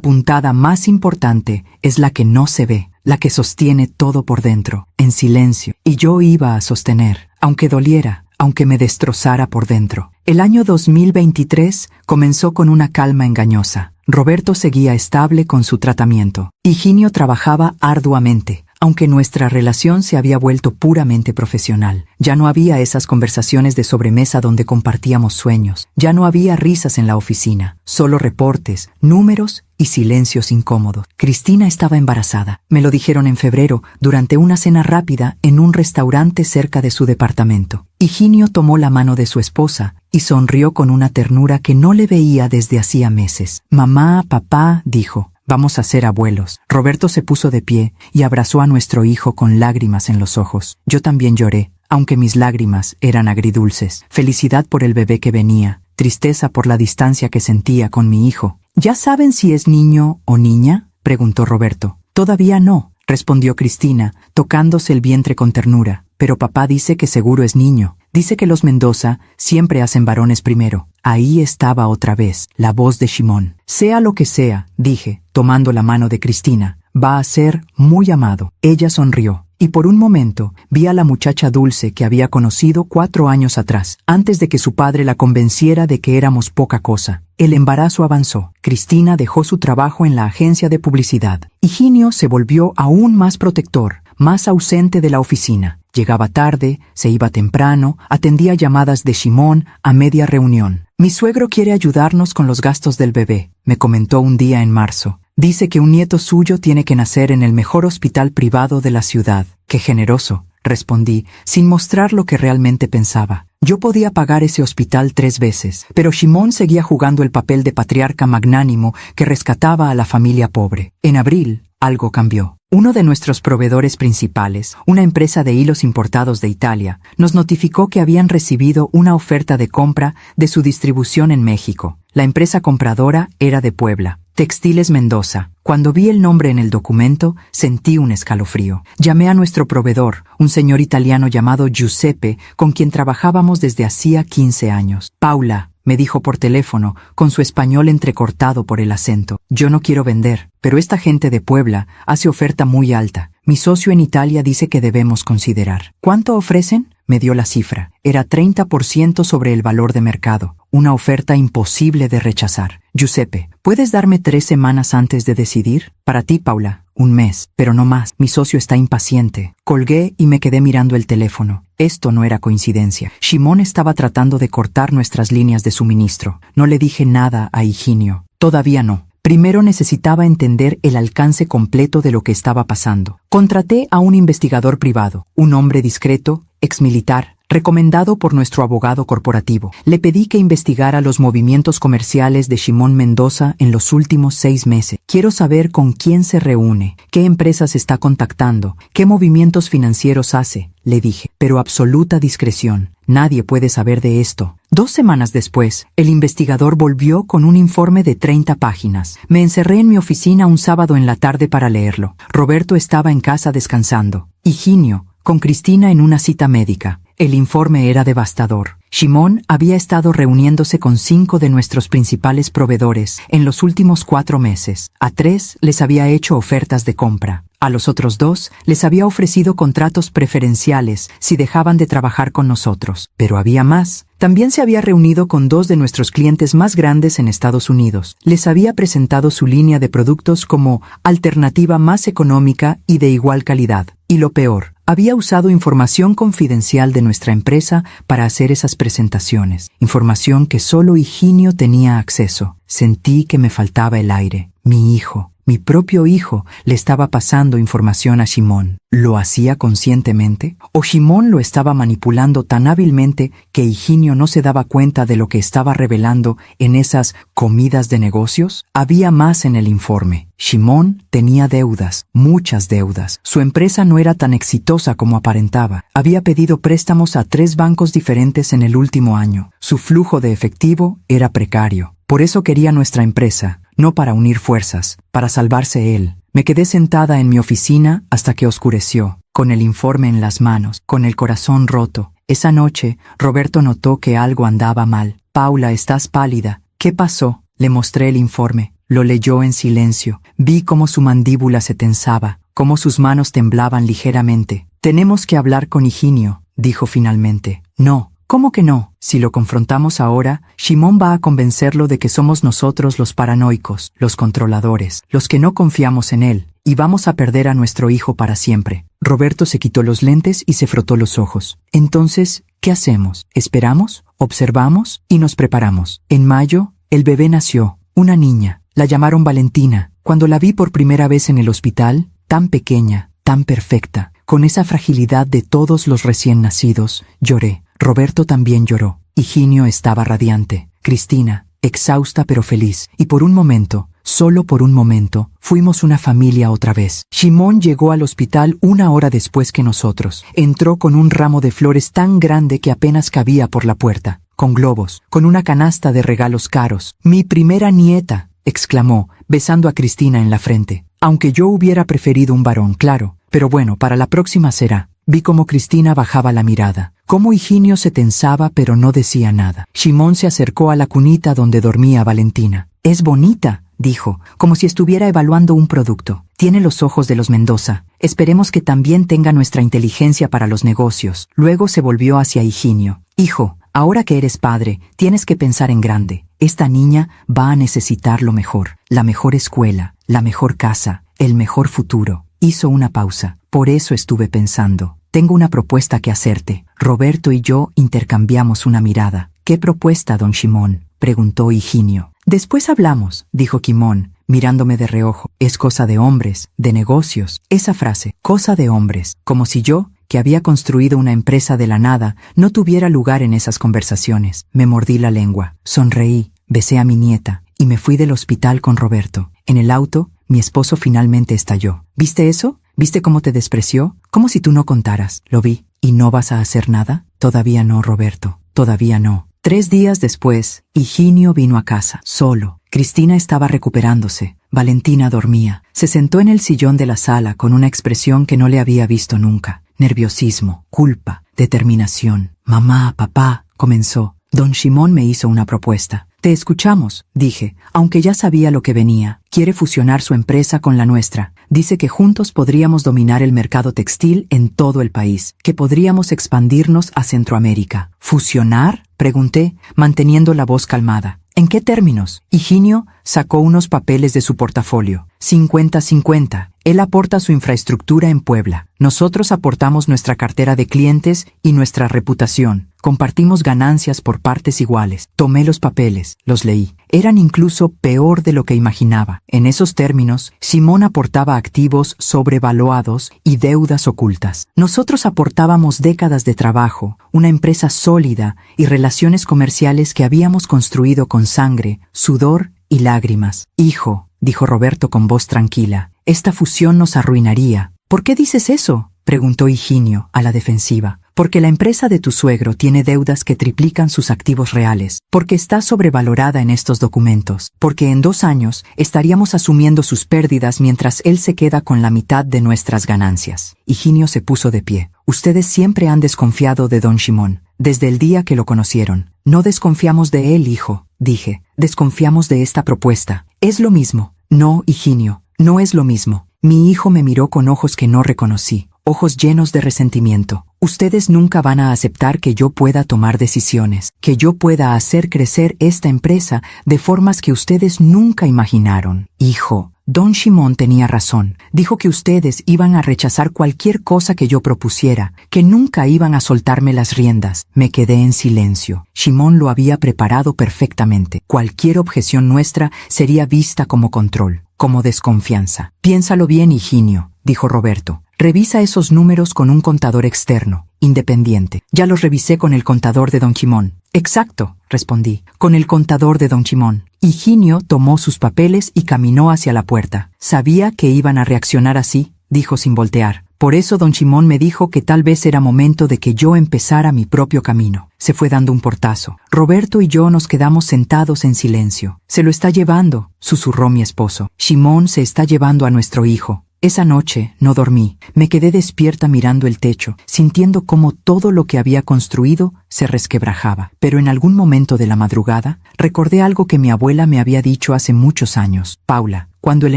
puntada más importante es la que no se ve, la que sostiene todo por dentro, en silencio. Y yo iba a sostener, aunque doliera, aunque me destrozara por dentro. El año 2023 comenzó con una calma engañosa. Roberto seguía estable con su tratamiento. Higinio trabajaba arduamente. Aunque nuestra relación se había vuelto puramente profesional. Ya no había esas conversaciones de sobremesa donde compartíamos sueños. Ya no había risas en la oficina. Solo reportes, números y silencios incómodos. Cristina estaba embarazada. Me lo dijeron en febrero, durante una cena rápida en un restaurante cerca de su departamento. Higinio tomó la mano de su esposa y sonrió con una ternura que no le veía desde hacía meses. Mamá, papá, dijo. Vamos a ser abuelos. Roberto se puso de pie y abrazó a nuestro hijo con lágrimas en los ojos. Yo también lloré, aunque mis lágrimas eran agridulces. Felicidad por el bebé que venía, tristeza por la distancia que sentía con mi hijo. ¿Ya saben si es niño o niña?, preguntó Roberto. Todavía no, respondió Cristina, tocándose el vientre con ternura. Pero papá dice que seguro es niño. Dice que los Mendoza siempre hacen varones primero. Ahí estaba otra vez, la voz de Shimon. Sea lo que sea, dije, tomando la mano de Cristina, va a ser muy amado. Ella sonrió. Y por un momento vi a la muchacha dulce que había conocido 4 años atrás, antes de que su padre la convenciera de que éramos poca cosa. El embarazo avanzó. Cristina dejó su trabajo en la agencia de publicidad. Higinio se volvió aún más protector, más ausente de la oficina. Llegaba tarde, se iba temprano, atendía llamadas de Shimon a media reunión. Mi suegro quiere ayudarnos con los gastos del bebé, me comentó un día en marzo. Dice que un nieto suyo tiene que nacer en el mejor hospital privado de la ciudad. ¡Qué generoso!, respondí, sin mostrar lo que realmente pensaba. Yo podía pagar ese hospital 3 veces, pero Shimon seguía jugando el papel de patriarca magnánimo que rescataba a la familia pobre. En abril, algo cambió. Uno de nuestros proveedores principales, una empresa de hilos importados de Italia, nos notificó que habían recibido una oferta de compra de su distribución en México. La empresa compradora era de Puebla, Textiles Mendoza. Cuando vi el nombre en el documento, sentí un escalofrío. Llamé a nuestro proveedor, un señor italiano llamado Giuseppe, con quien trabajábamos desde hacía 15 años. Paula, me dijo por teléfono, con su español entrecortado por el acento. Yo no quiero vender, pero esta gente de Puebla hace oferta muy alta. Mi socio en Italia dice que debemos considerar. ¿Cuánto ofrecen? Me dio la cifra. Era 30% sobre el valor de mercado. Una oferta imposible de rechazar. Giuseppe, ¿puedes darme 3 semanas antes de decidir? Para ti, Paula, 1 mes, pero no más. Mi socio está impaciente. Colgué y me quedé mirando el teléfono. Esto no era coincidencia. Shimon estaba tratando de cortar nuestras líneas de suministro. No le dije nada a Higinio. Todavía no. Primero necesitaba entender el alcance completo de lo que estaba pasando. Contraté a un investigador privado, un hombre discreto, exmilitar, recomendado por nuestro abogado corporativo. Le pedí que investigara los movimientos comerciales de Shimon Mendoza en los últimos 6 meses. Quiero saber con quién se reúne, qué empresas está contactando, qué movimientos financieros hace, le dije, pero absoluta discreción. Nadie puede saber de esto. 2 semanas después, el investigador volvió con un informe de 30 páginas. Me encerré en mi oficina un sábado en la tarde para leerlo. Roberto estaba en casa descansando. Higinio, con Cristina en una cita médica. El informe era devastador. Shimon había estado reuniéndose con 5 de nuestros principales proveedores en los últimos 4 meses. A 3 les había hecho ofertas de compra. A los otros 2 les había ofrecido contratos preferenciales si dejaban de trabajar con nosotros. Pero había más. También se había reunido con 2 de nuestros clientes más grandes en Estados Unidos. Les había presentado su línea de productos como alternativa más económica y de igual calidad. Y lo peor, había usado información confidencial de nuestra empresa para hacer esas presentaciones. Información que solo Higinio tenía acceso. Sentí que me faltaba el aire. Mi hijo, mi propio hijo, le estaba pasando información a Shimon. ¿Lo hacía conscientemente? ¿O Shimon lo estaba manipulando tan hábilmente que Higinio no se daba cuenta de lo que estaba revelando en esas comidas de negocios? Había más en el informe. Shimon tenía deudas, muchas deudas. Su empresa no era tan exitosa como aparentaba. Había pedido préstamos a 3 bancos diferentes en el último año. Su flujo de efectivo era precario. Por eso quería nuestra empresa, no para unir fuerzas, para salvarse él. Me quedé sentada en mi oficina hasta que oscureció, con el informe en las manos, con el corazón roto. Esa noche, Roberto notó que algo andaba mal. Paula, estás pálida. ¿Qué pasó? Le mostré el informe. Lo leyó en silencio. Vi cómo su mandíbula se tensaba, cómo sus manos temblaban ligeramente. Tenemos que hablar con Higinio, dijo finalmente. No. ¿Cómo que no? Si lo confrontamos ahora, Shimon va a convencerlo de que somos nosotros los paranoicos, los controladores, los que no confiamos en él, y vamos a perder a nuestro hijo para siempre. Roberto se quitó los lentes y se frotó los ojos. Entonces, ¿qué hacemos? ¿Esperamos? ¿Observamos? Y nos preparamos. En mayo, el bebé nació, una niña. La llamaron Valentina. Cuando la vi por primera vez en el hospital, tan pequeña, tan perfecta, con esa fragilidad de todos los recién nacidos, lloré. Roberto también lloró. Higinio estaba radiante. Cristina, exhausta pero feliz. Y por un momento, solo por un momento, fuimos una familia otra vez. Shimon llegó al hospital 1 hora después que nosotros. Entró con un ramo de flores tan grande que apenas cabía por la puerta. Con globos, con una canasta de regalos caros. «Mi primera nieta», exclamó, besando a Cristina en la frente. Aunque yo hubiera preferido un varón, claro. Pero bueno, para la próxima será. Vi cómo Cristina bajaba la mirada, cómo Higinio se tensaba pero no decía nada. Shimon se acercó a la cunita donde dormía Valentina. «Es bonita», dijo, como si estuviera evaluando un producto. «Tiene los ojos de los Mendoza. Esperemos que también tenga nuestra inteligencia para los negocios». Luego se volvió hacia Higinio. «Hijo, ahora que eres padre, tienes que pensar en grande. Esta niña va a necesitar lo mejor, la mejor escuela, la mejor casa, el mejor futuro». Hizo una pausa. «Por eso estuve pensando. Tengo una propuesta que hacerte». Roberto y yo intercambiamos una mirada. «¿Qué propuesta, don Shimon?», preguntó Higinio. «Después hablamos», dijo Shimon, mirándome de reojo. «Es cosa de hombres, de negocios». Esa frase, cosa de hombres, como si yo, que había construido una empresa de la nada, no tuviera lugar en esas conversaciones. Me mordí la lengua, sonreí, besé a mi nieta, y me fui del hospital con Roberto. En el auto, mi esposo finalmente estalló. «¿Viste eso? ¿Viste cómo te despreció? Como si tú no contaras». «Lo vi». «¿Y no vas a hacer nada?» «Todavía no, Roberto. Todavía no». 3 días después, Higinio vino a casa, solo. Cristina estaba recuperándose. Valentina dormía. Se sentó en el sillón de la sala con una expresión que no le había visto nunca. Nerviosismo, culpa, determinación. «Mamá, papá», comenzó. Don Shimon me hizo una propuesta. «Te escuchamos», dije, aunque ya sabía lo que venía. Quiere fusionar su empresa con la nuestra. Dice que juntos podríamos dominar el mercado textil en todo el país, que podríamos expandirnos a Centroamérica. «¿Fusionar?», pregunté, manteniendo la voz calmada. «¿En qué términos?». Higinio sacó unos papeles de su portafolio. 50-50. Él aporta su infraestructura en Puebla. Nosotros aportamos nuestra cartera de clientes y nuestra reputación. Compartimos ganancias por partes iguales. Tomé los papeles, los leí. Eran incluso peor de lo que imaginaba. En esos términos, Simón aportaba activos sobrevaluados y deudas ocultas. Nosotros aportábamos décadas de trabajo, una empresa sólida y relaciones comerciales que habíamos construido con sangre, sudor y lágrimas. Hijo, dijo Roberto con voz tranquila, esta fusión nos arruinaría. ¿Por qué dices eso?, preguntó Higinio, a la defensiva. Porque la empresa de tu suegro tiene deudas que triplican sus activos reales, porque está sobrevalorada en estos documentos, porque en 2 años estaríamos asumiendo sus pérdidas mientras él se queda con la mitad de nuestras ganancias. Higinio se puso de pie. Ustedes siempre han desconfiado de don Simón, desde el día que lo conocieron. No desconfiamos de él, hijo, dije. Desconfiamos de esta propuesta. Es lo mismo. No, Higinio, no es lo mismo. Mi hijo me miró con ojos que no reconocí, ojos llenos de resentimiento. Ustedes nunca van a aceptar que yo pueda tomar decisiones, que yo pueda hacer crecer esta empresa de formas que ustedes nunca imaginaron. Hijo, don Simón tenía razón. Dijo que ustedes iban a rechazar cualquier cosa que yo propusiera, que nunca iban a soltarme las riendas. Me quedé en silencio. Simón lo había preparado perfectamente. Cualquier objeción nuestra sería vista como control, como desconfianza. Piénsalo bien, Higinio, dijo Roberto. Revisa esos números con un contador externo, independiente. Ya los revisé con el contador de don Simón. Exacto, respondí, con el contador de don Simón. Higinio tomó sus papeles y caminó hacia la puerta. Sabía que iban a reaccionar así, dijo sin voltear. Por eso don Simón me dijo que tal vez era momento de que yo empezara mi propio camino. Se fue dando un portazo. Roberto y yo nos quedamos sentados en silencio. Se lo está llevando, susurró mi esposo. Simón se está llevando a nuestro hijo. Esa noche no dormí. Me quedé despierta mirando el techo, sintiendo cómo todo lo que había construido se resquebrajaba. Pero en algún momento de la madrugada, recordé algo que mi abuela me había dicho hace muchos años. Paula, cuando el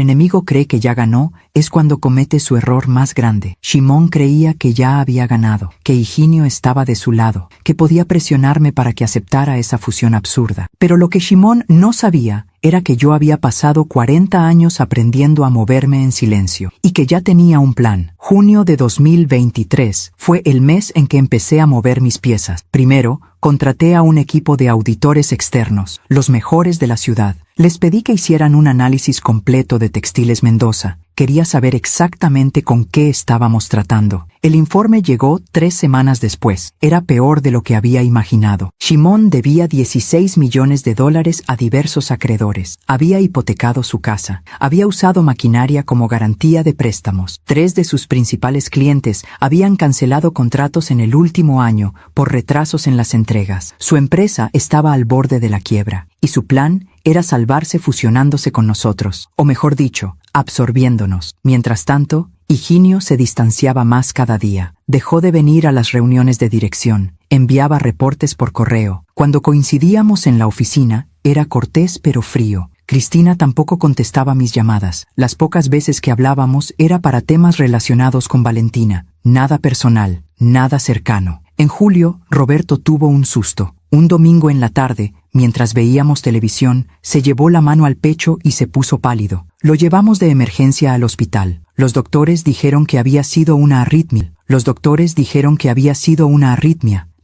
enemigo cree que ya ganó, es cuando comete su error más grande. Simón creía que ya había ganado, que Higinio estaba de su lado, que podía presionarme para que aceptara esa fusión absurda. Pero lo que Simón no sabía era que yo había pasado 40 años aprendiendo a moverme en silencio, y que ya tenía un plan. Junio de 2023 fue el mes en que empecé a mover mis piezas. Primero, contraté a un equipo de auditores externos, los mejores de la ciudad. Les pedí que hicieran un análisis completo de Textiles Mendoza. Quería saber exactamente con qué estábamos tratando. El informe llegó 3 semanas después. Era peor de lo que había imaginado. Simón debía $16 millones a diversos acreedores. Había hipotecado su casa. Había usado maquinaria como garantía de préstamos. 3 de sus principales clientes habían cancelado contratos en el último año por retrasos en las entregas. Su empresa estaba al borde de la quiebra, y su plan era salvarse fusionándose con nosotros, o mejor dicho, absorbiéndonos. Mientras tanto, Higinio se distanciaba más cada día. Dejó de venir a las reuniones de dirección, enviaba reportes por correo. Cuando coincidíamos en la oficina, era cortés pero frío. Cristina tampoco contestaba mis llamadas. Las pocas veces que hablábamos era para temas relacionados con Valentina. Nada personal, nada cercano. En julio, Roberto tuvo un susto. Un domingo en la tarde, mientras veíamos televisión, se llevó la mano al pecho y se puso pálido. Lo llevamos de emergencia al hospital. Los doctores dijeron que había sido una arritmia.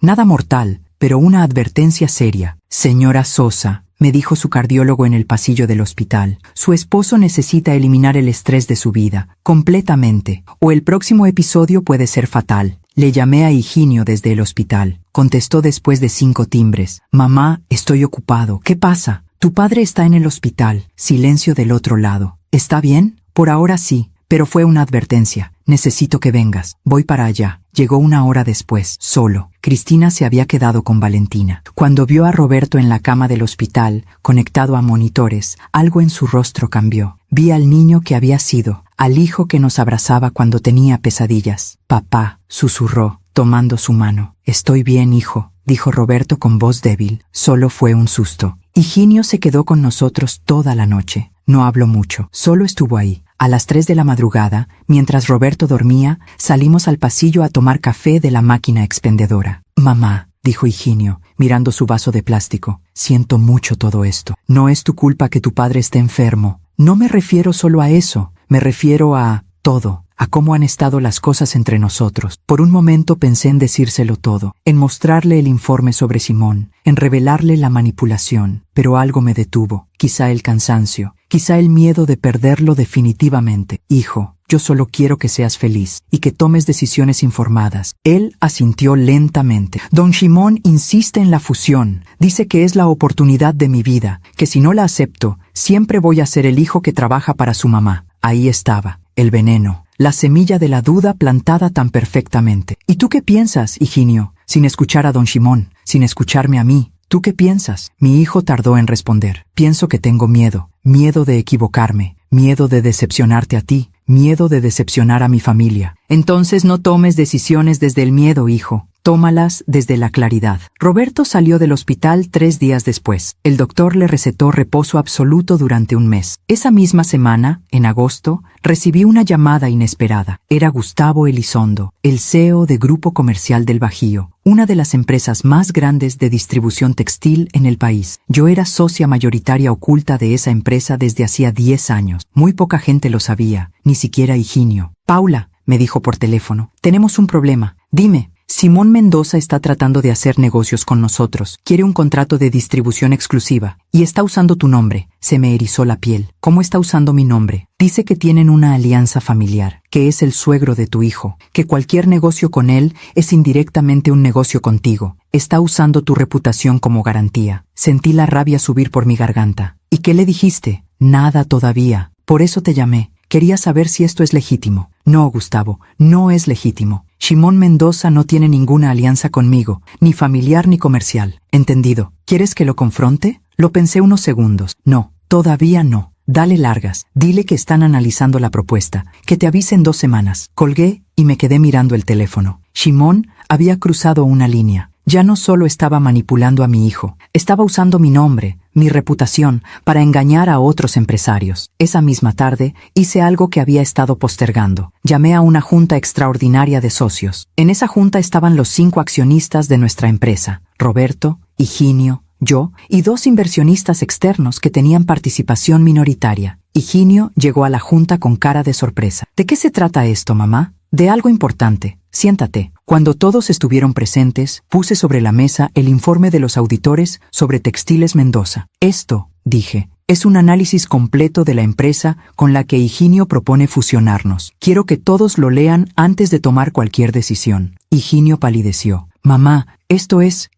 Nada mortal, pero una advertencia seria. Señora Sosa, me dijo su cardiólogo en el pasillo del hospital, su esposo necesita eliminar el estrés de su vida, completamente, o el próximo episodio puede ser fatal. Le llamé a Higinio desde el hospital. Contestó después de 5 timbres. Mamá, estoy ocupado. ¿Qué pasa? Tu padre está en el hospital. Silencio del otro lado. ¿Está bien? Por ahora sí, pero fue una advertencia. Necesito que vengas. Voy para allá. Llegó 1 hora después, solo. Cristina se había quedado con Valentina. Cuando vio a Roberto en la cama del hospital, conectado a monitores, algo en su rostro cambió. Vi al niño que había sido, al hijo que nos abrazaba cuando tenía pesadillas. Papá, susurró, tomando su mano. Estoy bien, hijo, dijo Roberto con voz débil. Solo fue un susto. Higinio se quedó con nosotros toda la noche. No habló mucho, solo estuvo ahí. A las 3 de la madrugada, mientras Roberto dormía, salimos al pasillo a tomar café de la máquina expendedora. Mamá, dijo Higinio, mirando su vaso de plástico, siento mucho todo esto. No es tu culpa que tu padre esté enfermo. No me refiero solo a eso, me refiero a todo, a cómo han estado las cosas entre nosotros. Por un momento pensé en decírselo todo, en mostrarle el informe sobre Simón, en revelarle la manipulación, pero algo me detuvo, quizá el cansancio, quizá el miedo de perderlo definitivamente. Hijo, yo solo quiero que seas feliz y que tomes decisiones informadas. Él asintió lentamente. Don Simón insiste en la fusión. Dice que es la oportunidad de mi vida, que si no la acepto, siempre voy a ser el hijo que trabaja para su mamá. Ahí estaba, el veneno, la semilla de la duda plantada tan perfectamente. ¿Y tú qué piensas, Higinio? Sin escuchar a don Simón, sin escucharme a mí. ¿Tú qué piensas? Mi hijo tardó en responder. Pienso que tengo miedo, miedo de equivocarme, miedo de decepcionarte a ti, miedo de decepcionar a mi familia. Entonces no tomes decisiones desde el miedo, hijo. Tómalas desde la claridad. Roberto salió del hospital 3 días después. El doctor le recetó reposo absoluto durante un mes. Esa misma semana, en agosto, recibí una llamada inesperada. Era Gustavo Elizondo, el CEO de Grupo Comercial del Bajío, una de las empresas más grandes de distribución textil en el país. Yo era socia mayoritaria oculta de esa empresa desde hacía 10 años. Muy poca gente lo sabía, ni siquiera Higinio. Paula, me dijo por teléfono, tenemos un problema. Dime. Simón Mendoza está tratando de hacer negocios con nosotros. Quiere un contrato de distribución exclusiva. Y está usando tu nombre. Se me erizó la piel. ¿Cómo está usando mi nombre? Dice que tienen una alianza familiar, que es el suegro de tu hijo, que cualquier negocio con él es indirectamente un negocio contigo. Está usando tu reputación como garantía. Sentí la rabia subir por mi garganta. ¿Y qué le dijiste? Nada todavía. Por eso te llamé. Quería saber si esto es legítimo. No, Gustavo, no es legítimo. Simón Mendoza no tiene ninguna alianza conmigo, ni familiar ni comercial. Entendido. ¿Quieres que lo confronte? Lo pensé unos segundos. No, todavía no. Dale largas. Dile que están analizando la propuesta, que te avise en 2 semanas. Colgué y me quedé mirando el teléfono. Simón había cruzado una línea. Ya no solo estaba manipulando a mi hijo, estaba usando mi nombre, mi reputación, para engañar a otros empresarios. Esa misma tarde hice algo que había estado postergando. Llamé a una junta extraordinaria de socios. En esa junta estaban los 5 accionistas de nuestra empresa, Roberto, Higinio, yo y 2 inversionistas externos que tenían participación minoritaria. Higinio llegó a la junta con cara de sorpresa. ¿De qué se trata esto, mamá? De algo importante. Siéntate. Cuando todos estuvieron presentes, puse sobre la mesa el informe de los auditores sobre Textiles Mendoza. Esto, dije, es un análisis completo de la empresa con la que Higinio propone fusionarnos. Quiero que todos lo lean antes de tomar cualquier decisión. Higinio palideció. Mamá, esto es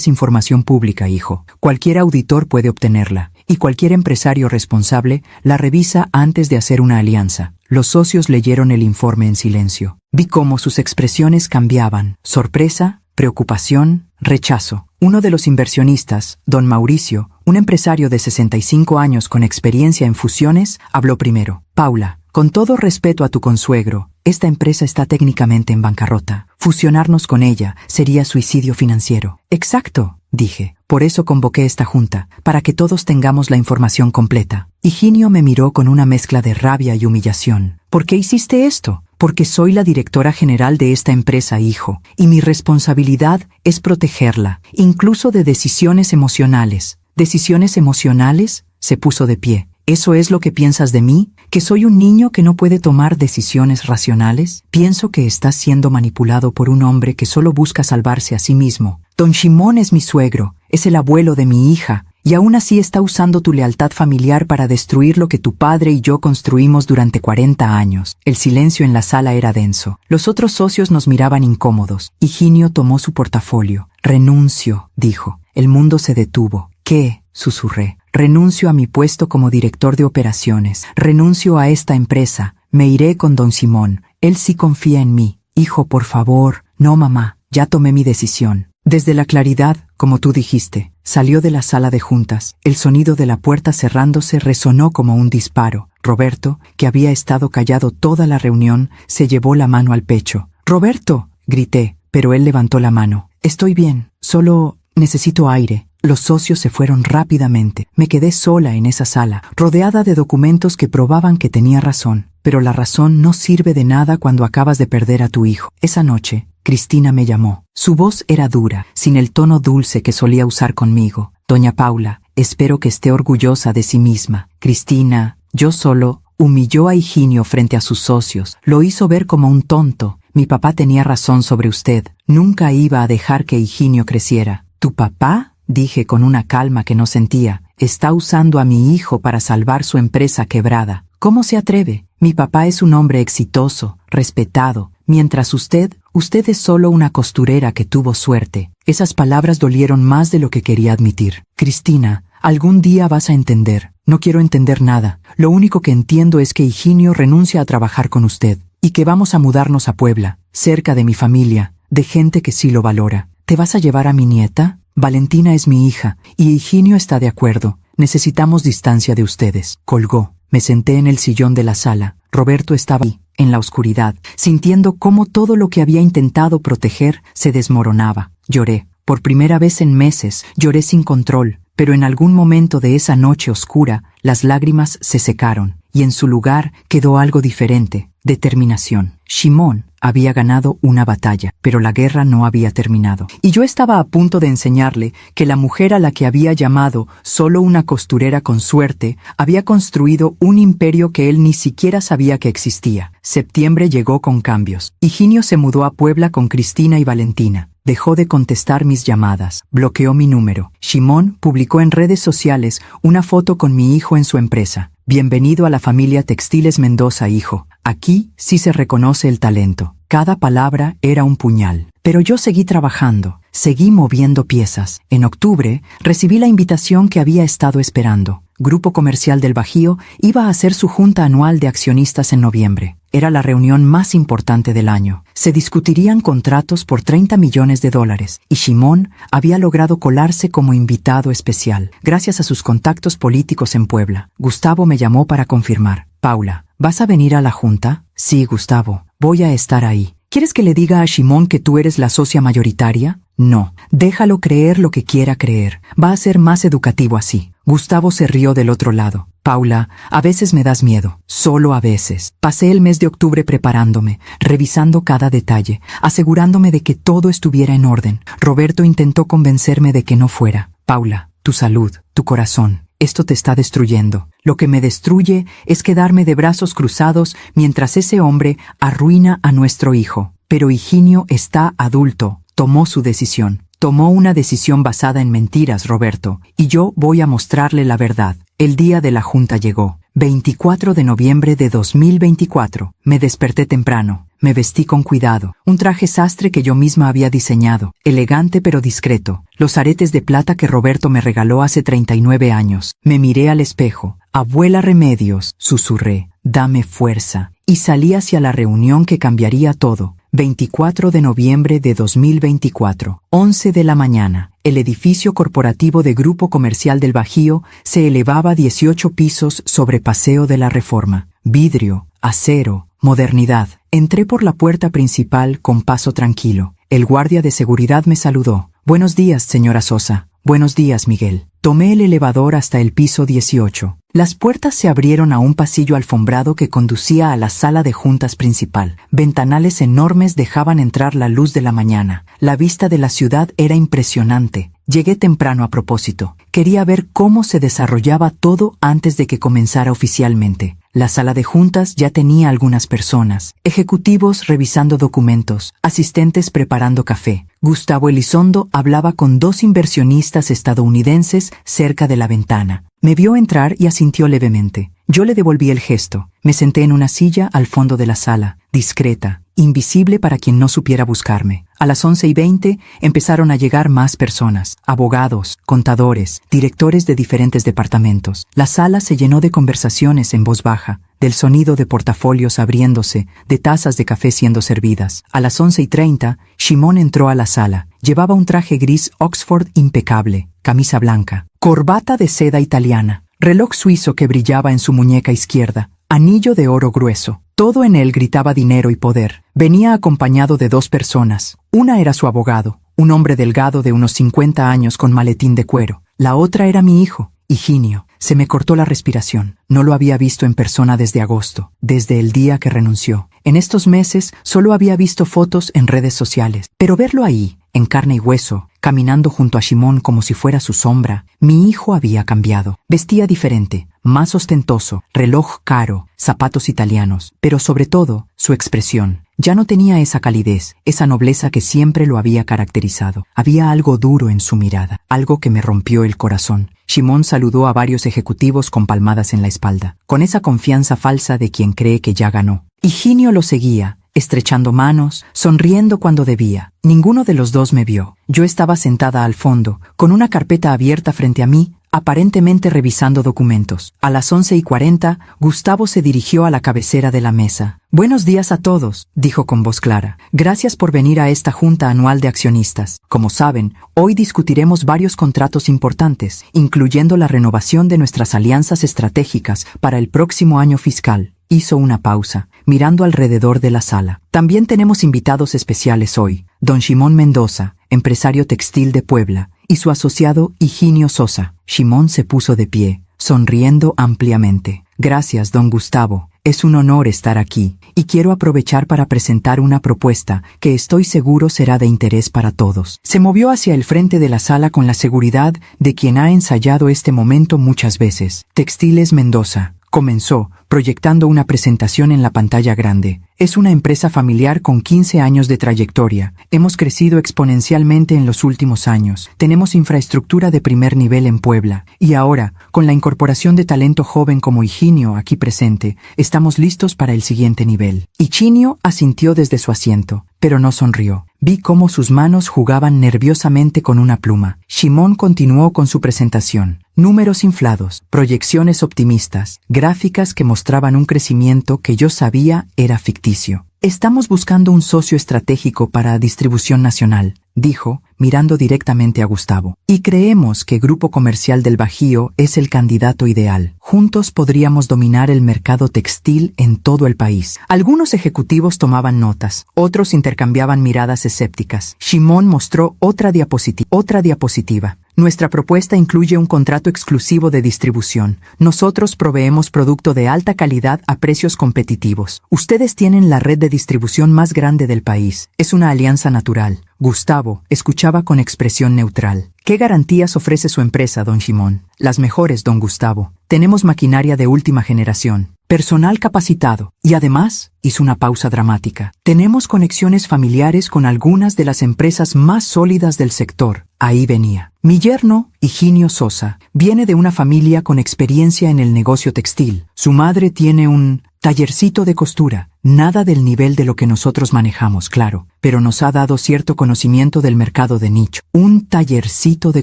información pública, hijo. Cualquier auditor puede obtenerla, y cualquier empresario responsable la revisa antes de hacer una alianza. Los socios leyeron el informe en silencio. Vi cómo sus expresiones cambiaban. Sorpresa, preocupación, rechazo. Uno de los inversionistas, don Mauricio, un empresario de 65 años con experiencia en fusiones, habló primero. Paula, con todo respeto a tu consuegro, esta empresa está técnicamente en bancarrota. Fusionarnos con ella sería suicidio financiero. Exacto, dije. Por eso convoqué esta junta, para que todos tengamos la información completa. Higinio me miró con una mezcla de rabia y humillación. ¿Por qué hiciste esto? Porque soy la directora general de esta empresa, hijo, y mi responsabilidad es protegerla, incluso de decisiones emocionales. ¿Decisiones emocionales? Se puso de pie. ¿Eso es lo que piensas de mí? ¿Que soy un niño que no puede tomar decisiones racionales? Pienso que estás siendo manipulado por un hombre que solo busca salvarse a sí mismo. Don Simón es mi suegro, es el abuelo de mi hija, y aún así está usando tu lealtad familiar para destruir lo que tu padre y yo construimos durante 40 años. El silencio en la sala era denso. Los otros socios nos miraban incómodos. Higinio tomó su portafolio. Renuncio, dijo. El mundo se detuvo. ¿Qué? Susurré. Renuncio a mi puesto como director de operaciones. Renuncio a esta empresa. Me iré con don Simón. Él sí confía en mí. Hijo, por favor. No, mamá. Ya tomé mi decisión. Desde la claridad, como tú dijiste, salió de la sala de juntas. El sonido de la puerta cerrándose resonó como un disparo. Roberto, que había estado callado toda la reunión, se llevó la mano al pecho. «¡Roberto!», grité, pero él levantó la mano. «Estoy bien, solo necesito aire». Los socios se fueron rápidamente. Me quedé sola en esa sala, rodeada de documentos que probaban que tenía razón. Pero la razón no sirve de nada cuando acabas de perder a tu hijo. Esa noche, Cristina me llamó. Su voz era dura, sin el tono dulce que solía usar conmigo. «Doña Paula, espero que esté orgullosa de sí misma». «Cristina», Yo solo humilló a Higinio frente a sus socios, lo hizo ver como un tonto. Mi papá tenía razón sobre usted, nunca iba a dejar que Higinio creciera. ¿Tu papá?, dije con una calma que no sentía, está usando a mi hijo para salvar su empresa quebrada. ¿Cómo se atreve? Mi papá es un hombre exitoso, respetado, mientras usted es solo una costurera que tuvo suerte. Esas palabras dolieron más de lo que quería admitir. Cristina, algún día vas a entender. No quiero entender nada. Lo único que entiendo es que Higinio renuncia a trabajar con usted, y que vamos a mudarnos a Puebla, cerca de mi familia, de gente que sí lo valora. ¿Te vas a llevar a mi nieta? Valentina es mi hija, y Higinio está de acuerdo. Necesitamos distancia de ustedes. Colgó. Me senté en el sillón de la sala. Roberto estaba ahí, en la oscuridad, sintiendo cómo todo lo que había intentado proteger se desmoronaba. Lloré. Por primera vez en meses, lloré sin control, pero en algún momento de esa noche oscura, las lágrimas se secaron, y en su lugar quedó algo diferente: determinación. Shimon había ganado una batalla, pero la guerra no había terminado. Y yo estaba a punto de enseñarle que la mujer a la que había llamado solo una costurera con suerte había construido un imperio que él ni siquiera sabía que existía. Septiembre llegó con cambios. Higinio se mudó a Puebla con Cristina y Valentina. Dejó de contestar mis llamadas, bloqueó mi número. Shimon publicó en redes sociales una foto con mi hijo en su empresa. Bienvenido a la familia Textiles Mendoza, hijo. Aquí sí se reconoce el talento. Cada palabra era un puñal. Pero yo seguí trabajando, seguí moviendo piezas. En octubre recibí la invitación que había estado esperando. Grupo Comercial del Bajío iba a hacer su junta anual de accionistas en noviembre. Era la reunión más importante del año. Se discutirían contratos por $30 millones, y Shimon había logrado colarse como invitado especial, gracias a sus contactos políticos en Puebla. Gustavo me llamó para confirmar. Paula, ¿vas a venir a la junta? Sí, Gustavo, voy a estar ahí. ¿Quieres que le diga a Shimon que tú eres la socia mayoritaria? No, déjalo creer lo que quiera creer. Va a ser más educativo así. Gustavo se rió del otro lado. Paula, a veces me das miedo, solo a veces. Pasé el mes de octubre preparándome, revisando cada detalle, asegurándome de que todo estuviera en orden. Roberto intentó convencerme de que no fuera. Paula, tu salud, tu corazón, esto te está destruyendo. Lo que me destruye es quedarme de brazos cruzados mientras ese hombre arruina a nuestro hijo. Pero Higinio está adulto, tomó su decisión. Tomó una decisión basada en mentiras, Roberto, y yo voy a mostrarle la verdad. El día de la junta llegó. 24 de noviembre de 2024. Me desperté temprano. Me vestí con cuidado. Un traje sastre que yo misma había diseñado. Elegante pero discreto. Los aretes de plata que Roberto me regaló hace 39 años. Me miré al espejo. Abuela Remedios, susurré. Dame fuerza. Y salí hacia la reunión que cambiaría todo. 24 de noviembre de 2024, 11 de la mañana. El edificio corporativo de Grupo Comercial del Bajío se elevaba 18 pisos sobre Paseo de la Reforma. Vidrio, acero, modernidad. Entré por la puerta principal con paso tranquilo. El guardia de seguridad me saludó. Buenos días, señora Sosa. Buenos días, Miguel. Tomé el elevador hasta el piso 18. Las puertas se abrieron a un pasillo alfombrado que conducía a la sala de juntas principal. Ventanales enormes dejaban entrar la luz de la mañana. La vista de la ciudad era impresionante. Llegué temprano a propósito. Quería ver cómo se desarrollaba todo antes de que comenzara oficialmente. La sala de juntas ya tenía algunas personas, ejecutivos revisando documentos, asistentes preparando café. Gustavo Elizondo hablaba con 2 inversionistas estadounidenses cerca de la ventana. Me vio entrar y asintió levemente. Yo le devolví el gesto. Me senté en una silla al fondo de la sala, discreta, invisible para quien no supiera buscarme. A las 11:20 empezaron a llegar más personas, abogados, contadores, directores de diferentes departamentos. La sala se llenó de conversaciones en voz baja, del sonido de portafolios abriéndose, de tazas de café siendo servidas. A las 11:30, Shimon entró a la sala. Llevaba un traje gris Oxford impecable, camisa blanca, corbata de seda italiana, reloj suizo que brillaba en su muñeca izquierda, anillo de oro grueso. Todo en él gritaba dinero y poder. Venía acompañado de 2 personas. Una era su abogado, un hombre delgado de unos 50 años con maletín de cuero. La otra era mi hijo, Higinio. Se me cortó la respiración. No lo había visto en persona desde agosto, desde el día que renunció. En estos meses solo había visto fotos en redes sociales. Pero verlo ahí, en carne y hueso, caminando junto a Shimon como si fuera su sombra, mi hijo había cambiado. Vestía diferente, más ostentoso, reloj caro, zapatos italianos, pero sobre todo, su expresión. Ya no tenía esa calidez, esa nobleza que siempre lo había caracterizado. Había algo duro en su mirada, algo que me rompió el corazón. Shimon saludó a varios ejecutivos con palmadas en la espalda, con esa confianza falsa de quien cree que ya ganó. Higinio lo seguía, estrechando manos, sonriendo cuando debía. Ninguno de los dos me vio. Yo estaba sentada al fondo, con una carpeta abierta frente a mí, aparentemente revisando documentos. A las 11:40, Gustavo se dirigió a la cabecera de la mesa. «Buenos días a todos», dijo con voz clara. «Gracias por venir a esta junta anual de accionistas. Como saben, hoy discutiremos varios contratos importantes, incluyendo la renovación de nuestras alianzas estratégicas para el próximo año fiscal». Hizo una pausa, mirando alrededor de la sala. «También tenemos invitados especiales hoy. Don Shimon Mendoza, empresario textil de Puebla, y su asociado Higinio Sosa». Shimon se puso de pie, sonriendo ampliamente. «Gracias, don Gustavo. Es un honor estar aquí, y quiero aprovechar para presentar una propuesta que estoy seguro será de interés para todos». Se movió hacia el frente de la sala con la seguridad de quien ha ensayado este momento muchas veces. «Textiles Mendoza», comenzó, proyectando una presentación en la pantalla grande. «Es una empresa familiar con 15 años de trayectoria. Hemos crecido exponencialmente en los últimos años. Tenemos infraestructura de primer nivel en Puebla. Y ahora, con la incorporación de talento joven como Higinio aquí presente, estamos listos para el siguiente nivel». Higinio asintió desde su asiento, pero no sonrió. Vi cómo sus manos jugaban nerviosamente con una pluma. Shimon continuó con su presentación. Números inflados, proyecciones optimistas, gráficas que mostraban un crecimiento que yo sabía era ficticio. «Estamos buscando un socio estratégico para distribución nacional», dijo, mirando directamente a Gustavo. «Y creemos que Grupo Comercial del Bajío es el candidato ideal. Juntos podríamos dominar el mercado textil en todo el país». Algunos ejecutivos tomaban notas, otros intercambiaban miradas escépticas. Shimon mostró otra diapositiva. «Nuestra propuesta incluye un contrato exclusivo de distribución. Nosotros proveemos producto de alta calidad a precios competitivos. Ustedes tienen la red de distribución más grande del país. Es una alianza natural». Gustavo escuchaba con expresión neutral. «¿Qué garantías ofrece su empresa, don Shimon?» «Las mejores, don Gustavo. Tenemos maquinaria de última generación, personal capacitado y además», hizo una pausa dramática, «tenemos conexiones familiares con algunas de las empresas más sólidas del sector». Ahí venía. «Mi yerno, Higinio Sosa, viene de una familia con experiencia en el negocio textil. Su madre tiene un tallercito de costura. Nada del nivel de lo que nosotros manejamos, claro, pero nos ha dado cierto conocimiento del mercado de nicho». «Un tallercito de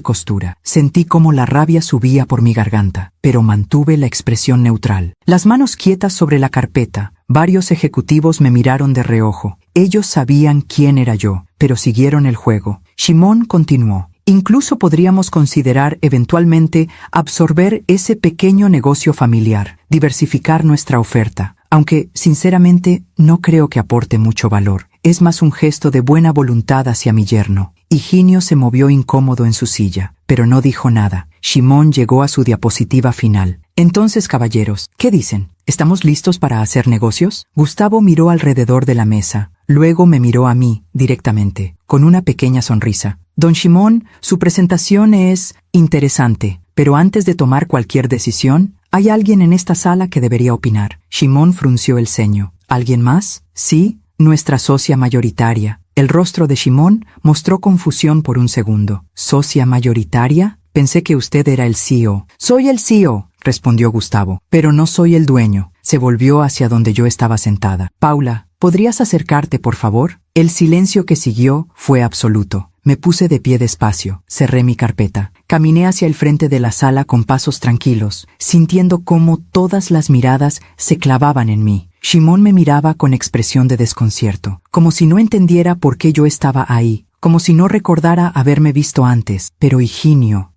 costura». Sentí como la rabia subía por mi garganta, pero mantuve la expresión neutral. Las manos quietas sobre la carpeta. Varios ejecutivos me miraron de reojo. Ellos sabían quién era yo, pero siguieron el juego. Shimon continuó. «Incluso podríamos considerar eventualmente absorber ese pequeño negocio familiar, diversificar nuestra oferta, aunque, sinceramente, no creo que aporte mucho valor. Es más un gesto de buena voluntad hacia mi yerno». Higinio se movió incómodo en su silla, pero no dijo nada. Shimon llegó a su diapositiva final. «Entonces, caballeros, ¿qué dicen? ¿Estamos listos para hacer negocios?» Gustavo miró alrededor de la mesa. Luego me miró a mí, directamente, con una pequeña sonrisa. «Don Shimon, su presentación es interesante, pero antes de tomar cualquier decisión, hay alguien en esta sala que debería opinar». Shimon frunció el ceño. «¿Alguien más?» «Sí, nuestra socia mayoritaria». El rostro de Shimon mostró confusión por un segundo. «¿Socia mayoritaria? Pensé que usted era el CEO». «Soy el CEO», respondió Gustavo, «pero no soy el dueño». Se volvió hacia donde yo estaba sentada. «Paula, ¿podrías acercarte, por favor?» El silencio que siguió fue absoluto. Me puse de pie despacio, cerré mi carpeta. Caminé hacia el frente de la sala con pasos tranquilos, sintiendo cómo todas las miradas se clavaban en mí. Shimon me miraba con expresión de desconcierto, como si no entendiera por qué yo estaba ahí, como si no recordara haberme visto antes. Pero Higinio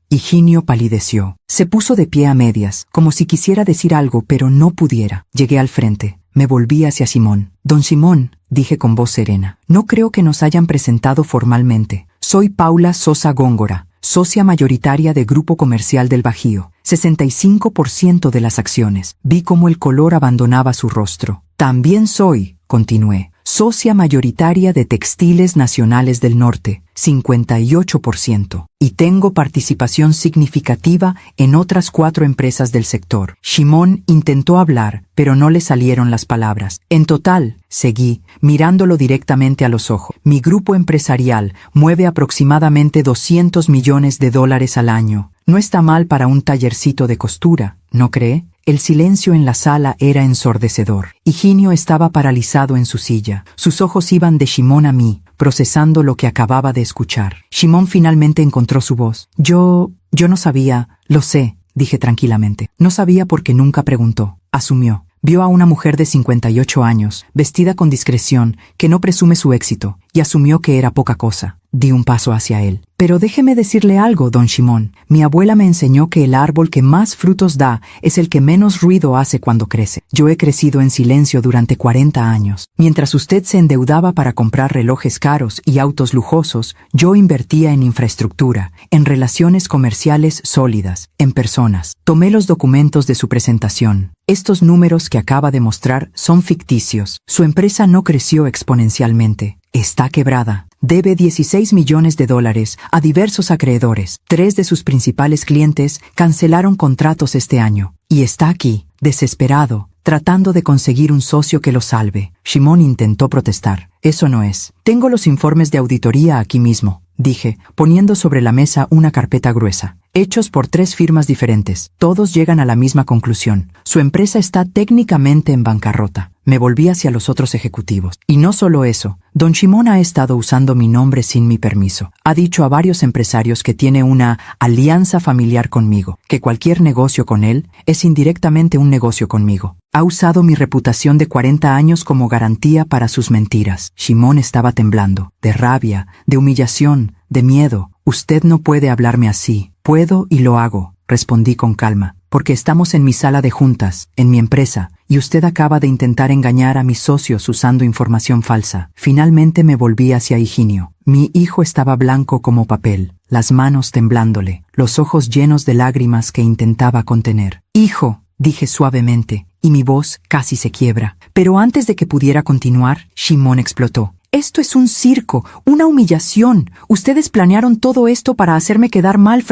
palideció. Se puso de pie a medias, como si quisiera decir algo, pero no pudiera. Llegué al frente. Me volví hacia Simón. «Don Simón», dije con voz serena, «no creo que nos hayan presentado formalmente. Soy Paula Sosa Góngora, socia mayoritaria de Grupo Comercial del Bajío. 65% de las acciones». Vi cómo el color abandonaba su rostro. «También soy», continué, socia mayoritaria de Textiles Nacionales del Norte, 58%, y tengo participación significativa en otras 4 empresas del sector. Shimon intentó hablar, pero no le salieron las palabras. En total, seguí, mirándolo directamente a los ojos, mi grupo empresarial mueve aproximadamente $200 millones al año. No está mal para un tallercito de costura, ¿no cree? El silencio en la sala era ensordecedor. Higinio estaba paralizado en su silla. Sus ojos iban de Shimon a mí, procesando lo que acababa de escuchar. Shimon finalmente encontró su voz. Yo no sabía, lo sé, dije tranquilamente. No sabía porque nunca preguntó. Asumió. Vio a una mujer de 58 años, vestida con discreción, que no presume su éxito, y asumió que era poca cosa. Di un paso hacia él. Pero déjeme decirle algo, don Shimon. Mi abuela me enseñó que el árbol que más frutos da es el que menos ruido hace cuando crece. Yo he crecido en silencio durante 40 años. Mientras usted se endeudaba para comprar relojes caros y autos lujosos, yo invertía en infraestructura, en relaciones comerciales sólidas, en personas. Tomé los documentos de su presentación. Estos números que acaba de mostrar son ficticios. Su empresa no creció exponencialmente. Está quebrada. Debe $16 millones a diversos acreedores. 3 de sus principales clientes cancelaron contratos este año. Y está aquí, desesperado, tratando de conseguir un socio que lo salve. Shimon intentó protestar. Eso no es. Tengo los informes de auditoría aquí mismo, dije, poniendo sobre la mesa una carpeta gruesa. Hechos por 3 firmas diferentes. Todos llegan a la misma conclusión. Su empresa está técnicamente en bancarrota. Me volví hacia los otros ejecutivos. Y no solo eso, don Shimon ha estado usando mi nombre sin mi permiso. Ha dicho a varios empresarios que tiene una alianza familiar conmigo, que cualquier negocio con él es indirectamente un negocio conmigo. Ha usado mi reputación de 40 años como garantía para sus mentiras. Shimon estaba temblando, de rabia, de humillación, de miedo. Usted no puede hablarme así. Puedo y lo hago, respondí con calma, porque estamos en mi sala de juntas, en mi empresa, y usted acaba de intentar engañar a mis socios usando información falsa. Finalmente me volví hacia Higinio. Mi hijo estaba blanco como papel, las manos temblándole, los ojos llenos de lágrimas que intentaba contener. Hijo, dije suavemente, y mi voz casi se quiebra. Pero antes de que pudiera continuar, Shimon explotó. Esto es un circo, una humillación. Ustedes planearon todo esto para hacerme quedar mal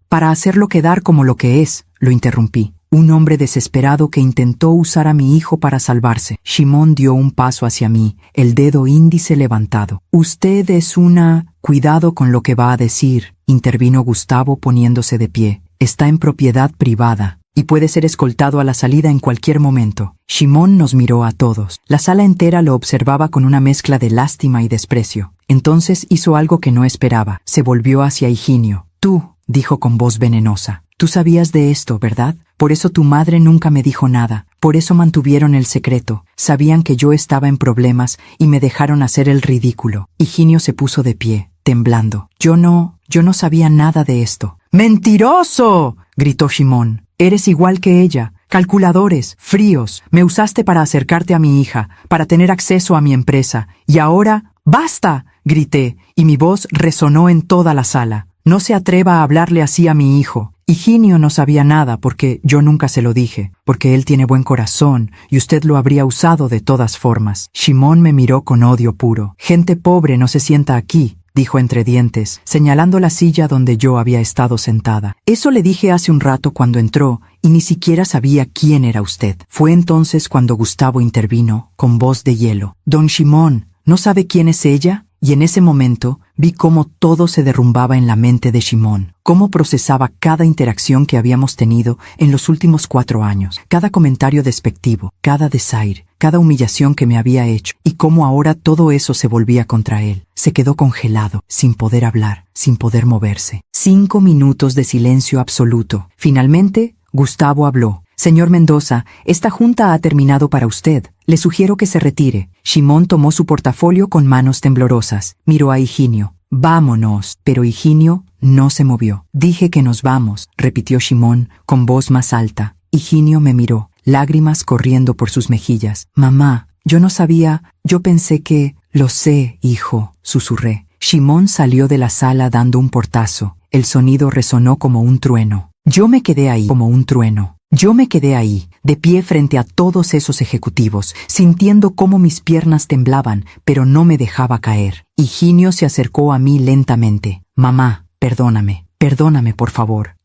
para hacerlo quedar como lo que es, lo interrumpí. Un hombre desesperado que intentó usar a mi hijo para salvarse. Shimon dio un paso hacia mí, el dedo índice levantado. Usted es una... Cuidado con lo que va a decir, intervino Gustavo poniéndose de pie. Está en propiedad privada y puede ser escoltado a la salida en cualquier momento. Shimon nos miró a todos. La sala entera lo observaba con una mezcla de lástima y desprecio. Entonces hizo algo que no esperaba. Se volvió hacia Higinio. Tú, dijo con voz venenosa. Tú sabías de esto, ¿verdad? Por eso tu madre nunca me dijo nada. Por eso mantuvieron el secreto. Sabían que yo estaba en problemas y me dejaron hacer el ridículo. Higinio se puso de pie, temblando. Yo no sabía nada de esto. ¡Mentiroso!, gritó Shimon. Eres igual que ella. Calculadores, fríos. Me usaste para acercarte a mi hija, para tener acceso a mi empresa. Y ahora... ¡Basta!, grité, y mi voz resonó en toda la sala. No se atreva a hablarle así a mi hijo. Higinio no sabía nada porque yo nunca se lo dije, porque él tiene buen corazón y usted lo habría usado de todas formas. Shimon me miró con odio puro. Gente pobre no se sienta aquí, dijo entre dientes, señalando la silla donde yo había estado sentada. Eso le dije hace un rato cuando entró y ni siquiera sabía quién era usted. Fue entonces cuando Gustavo intervino, con voz de hielo. Don Shimon, ¿no sabe quién es ella? Y en ese momento vi cómo todo se derrumbaba en la mente de Shimon, cómo procesaba cada interacción que habíamos tenido en los últimos 4 años, cada comentario despectivo, cada desaire, cada humillación que me había hecho, y cómo ahora todo eso se volvía contra él. Se quedó congelado, sin poder hablar, sin poder moverse. 5 minutos de silencio absoluto. Finalmente, Gustavo habló. Señor Mendoza, esta junta ha terminado para usted. Le sugiero que se retire. Shimon tomó su portafolio con manos temblorosas. Miró a Higinio. Vámonos. Pero Higinio no se movió. Dije que nos vamos, repitió Shimon con voz más alta. Higinio me miró, lágrimas corriendo por sus mejillas. Mamá, yo no sabía, yo pensé que... Lo sé, hijo, susurré. Shimon salió de la sala dando un portazo. El sonido resonó como un trueno. Yo me quedé ahí como un trueno. Yo me quedé ahí, de pie frente a todos esos ejecutivos, sintiendo cómo mis piernas temblaban, pero no me dejaba caer. Higinio se acercó a mí lentamente. Mamá, perdóname, perdóname por favor.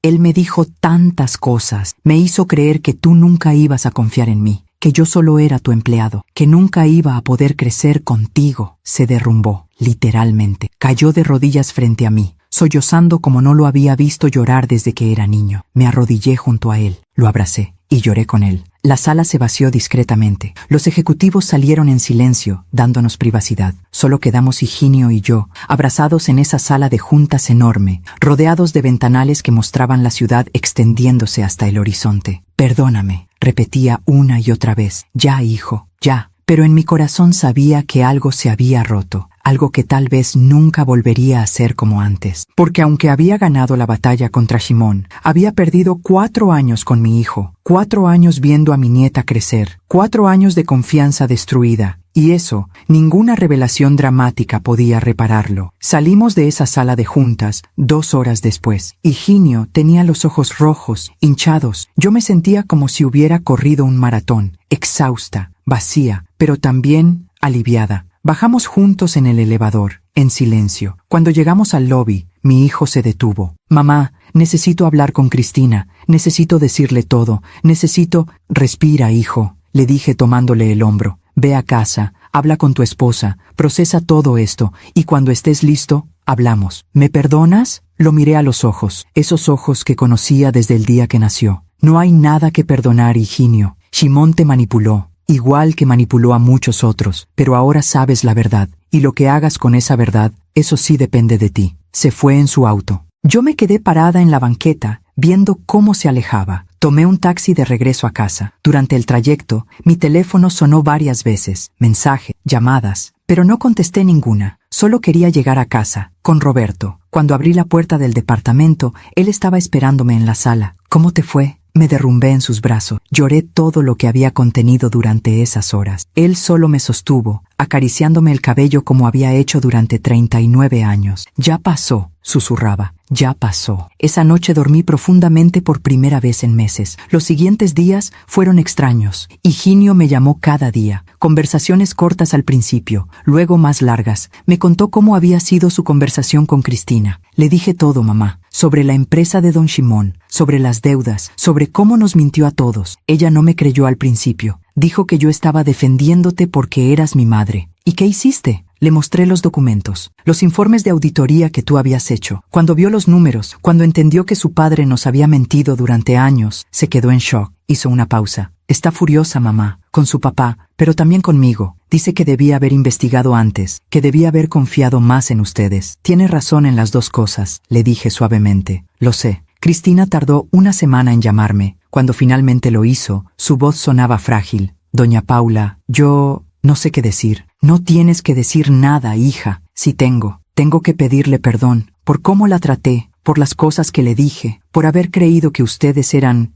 Él me dijo tantas cosas, me hizo creer que tú nunca ibas a confiar en mí, que yo solo era tu empleado, que nunca iba a poder crecer contigo. Se derrumbó, literalmente. Cayó de rodillas frente a mí, sollozando como no lo había visto llorar desde que era niño. Me arrodillé junto a él, lo abracé y lloré con él. La sala se vació discretamente. Los ejecutivos salieron en silencio, dándonos privacidad. Solo quedamos Higinio y yo, abrazados en esa sala de juntas enorme, rodeados de ventanales que mostraban la ciudad extendiéndose hasta el horizonte. Perdóname, repetía una y otra vez. Ya, hijo, ya. Pero en mi corazón sabía que algo se había roto. Algo que tal vez nunca volvería a ser como antes. Porque aunque había ganado la batalla contra Shimon, había perdido 4 años con mi hijo, 4 años viendo a mi nieta crecer, 4 años de confianza destruida. Y eso, ninguna revelación dramática podía repararlo. Salimos de esa sala de juntas 2 horas después. Higinio tenía los ojos rojos, hinchados. Yo me sentía como si hubiera corrido un maratón, exhausta, vacía, pero también aliviada. Bajamos juntos en el elevador, en silencio. Cuando llegamos al lobby, mi hijo se detuvo. Mamá, necesito hablar con Cristina, necesito decirle todo, necesito... Respira, hijo, le dije tomándole el hombro. Ve a casa, habla con tu esposa, procesa todo esto, y cuando estés listo, hablamos. ¿Me perdonas? Lo miré a los ojos, esos ojos que conocía desde el día que nació. No hay nada que perdonar, Higinio. Shimon te manipuló. Igual que manipuló a muchos otros, pero ahora sabes la verdad, y lo que hagas con esa verdad, eso sí depende de ti. Se fue en su auto. Yo me quedé parada en la banqueta, viendo cómo se alejaba. Tomé un taxi de regreso a casa. Durante el trayecto, mi teléfono sonó varias veces, mensajes, llamadas, pero no contesté ninguna. Solo quería llegar a casa, con Roberto. Cuando abrí la puerta del departamento, él estaba esperándome en la sala. ¿Cómo te fue? Me derrumbé en sus brazos. Lloré todo lo que había contenido durante esas horas. Él solo me sostuvo, acariciándome el cabello como había hecho durante 39 años. Ya pasó, susurraba. Ya pasó. Esa noche dormí profundamente por primera vez en meses. Los siguientes días fueron extraños. Higinio me llamó cada día. Conversaciones cortas al principio, luego más largas. Me contó cómo había sido su conversación con Cristina. Le dije todo, mamá. Sobre la empresa de don Shimon, sobre las deudas, sobre cómo nos mintió a todos. Ella no me creyó al principio. Dijo que yo estaba defendiéndote porque eras mi madre. ¿Y qué hiciste? Le mostré los documentos, los informes de auditoría que tú habías hecho. Cuando vio los números, cuando entendió que su padre nos había mentido durante años, se quedó en shock. Hizo una pausa. Está furiosa, mamá, con su papá, pero también conmigo. Dice que debía haber investigado antes, que debía haber confiado más en ustedes. Tiene razón en las 2 cosas, le dije suavemente. Lo sé. Cristina tardó 1 semana en llamarme. Cuando finalmente lo hizo, su voz sonaba frágil. Doña Paula, yo... no sé qué decir. No tienes que decir nada, hija. Si tengo que pedirle perdón por cómo la traté, por las cosas que le dije, por haber creído que ustedes eran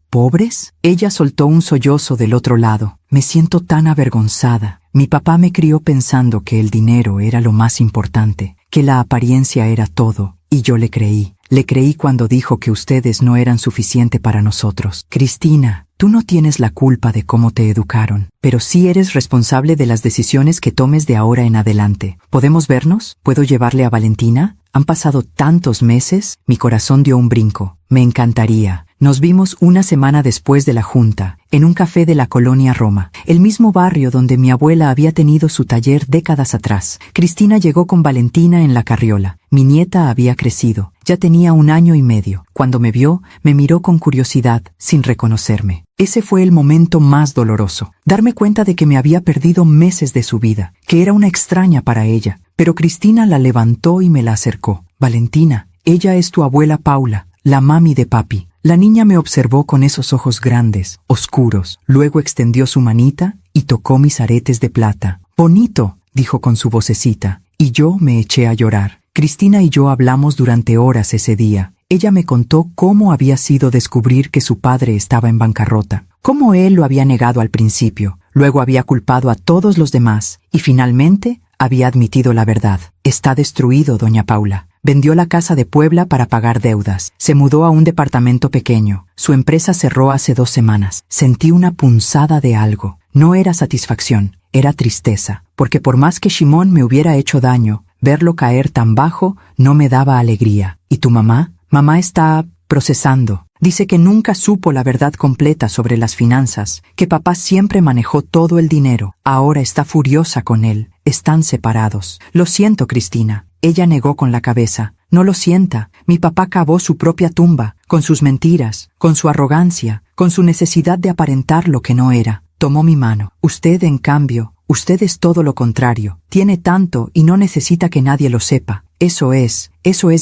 ¿pobres? Ella soltó un sollozo del otro lado. Me siento tan avergonzada. Mi papá me crió pensando que el dinero era lo más importante, que la apariencia era todo, y yo le creí. Le creí cuando dijo que ustedes no eran suficiente para nosotros. Cristina, tú no tienes la culpa de cómo te educaron, pero sí eres responsable de las decisiones que tomes de ahora en adelante. ¿Podemos vernos? ¿Puedo llevarle a Valentina? Han pasado tantos meses. Mi corazón dio un brinco. Me encantaría. Nos vimos 1 semana después de la junta, en un café de la colonia Roma, el mismo barrio donde mi abuela había tenido su taller décadas atrás. Cristina llegó con Valentina en la carriola. Mi nieta había crecido, ya tenía 1 año y medio. Cuando me vio, me miró con curiosidad, sin reconocerme. Ese fue el momento más doloroso, darme cuenta de que me había perdido meses de su vida, que era una extraña para ella. Pero Cristina la levantó y me la acercó. Valentina, ella es tu abuela Paula, la mami de papi. La niña me observó con esos ojos grandes, oscuros, luego extendió su manita y tocó mis aretes de plata. «Bonito», dijo con su vocecita, y yo me eché a llorar. Cristina y yo hablamos durante horas ese día. Ella me contó cómo había sido descubrir que su padre estaba en bancarrota, cómo él lo había negado al principio, luego había culpado a todos los demás, y finalmente había admitido la verdad. «Está destruido, doña Paula. Vendió la casa de Puebla para pagar deudas. Se mudó a un departamento pequeño. Su empresa cerró hace 2 semanas. Sentí una punzada de algo. No era satisfacción, era tristeza, porque por más que Shimon me hubiera hecho daño, verlo caer tan bajo no me daba alegría. ¿Y tu mamá? Mamá está procesando. Dice que nunca supo la verdad completa sobre las finanzas, que papá siempre manejó todo el dinero. Ahora está furiosa con él. Están separados. Lo siento, Cristina. Ella negó con la cabeza. No lo sienta. Mi papá cavó su propia tumba, con sus mentiras, con su arrogancia, con su necesidad de aparentar lo que no era. Tomó mi mano. Usted, en cambio, usted es todo lo contrario. Tiene tanto y no necesita que nadie lo sepa. Eso es